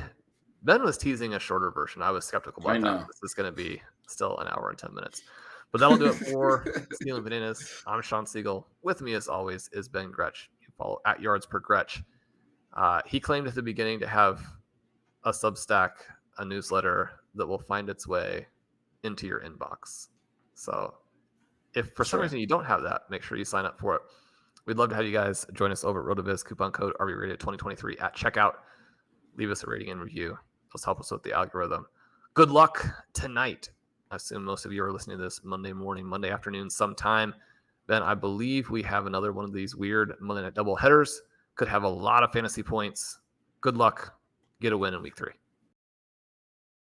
Ben was teasing a shorter version. I was skeptical about that. This is going to be still an hour and 10 minutes. But that'll do it for Stealing Bananas. I'm Shawn Siegele. With me, as always, is Ben Gretch. You can follow at @yardspergretch. He claimed at the beginning to have a Substack, a newsletter that will find its way into your inbox. So if for some reason you don't have that, make sure you sign up for it. We'd love to have you guys join us over at RotoViz, coupon code RVRadio2023 at checkout. Leave us a rating and review. Those help us with the algorithm. Good luck tonight. I assume most of you are listening to this Monday morning, Monday afternoon sometime. Then I believe we have another one of these weird Monday night double headers. Could have a lot of fantasy points. Good luck. Get a win in week 3.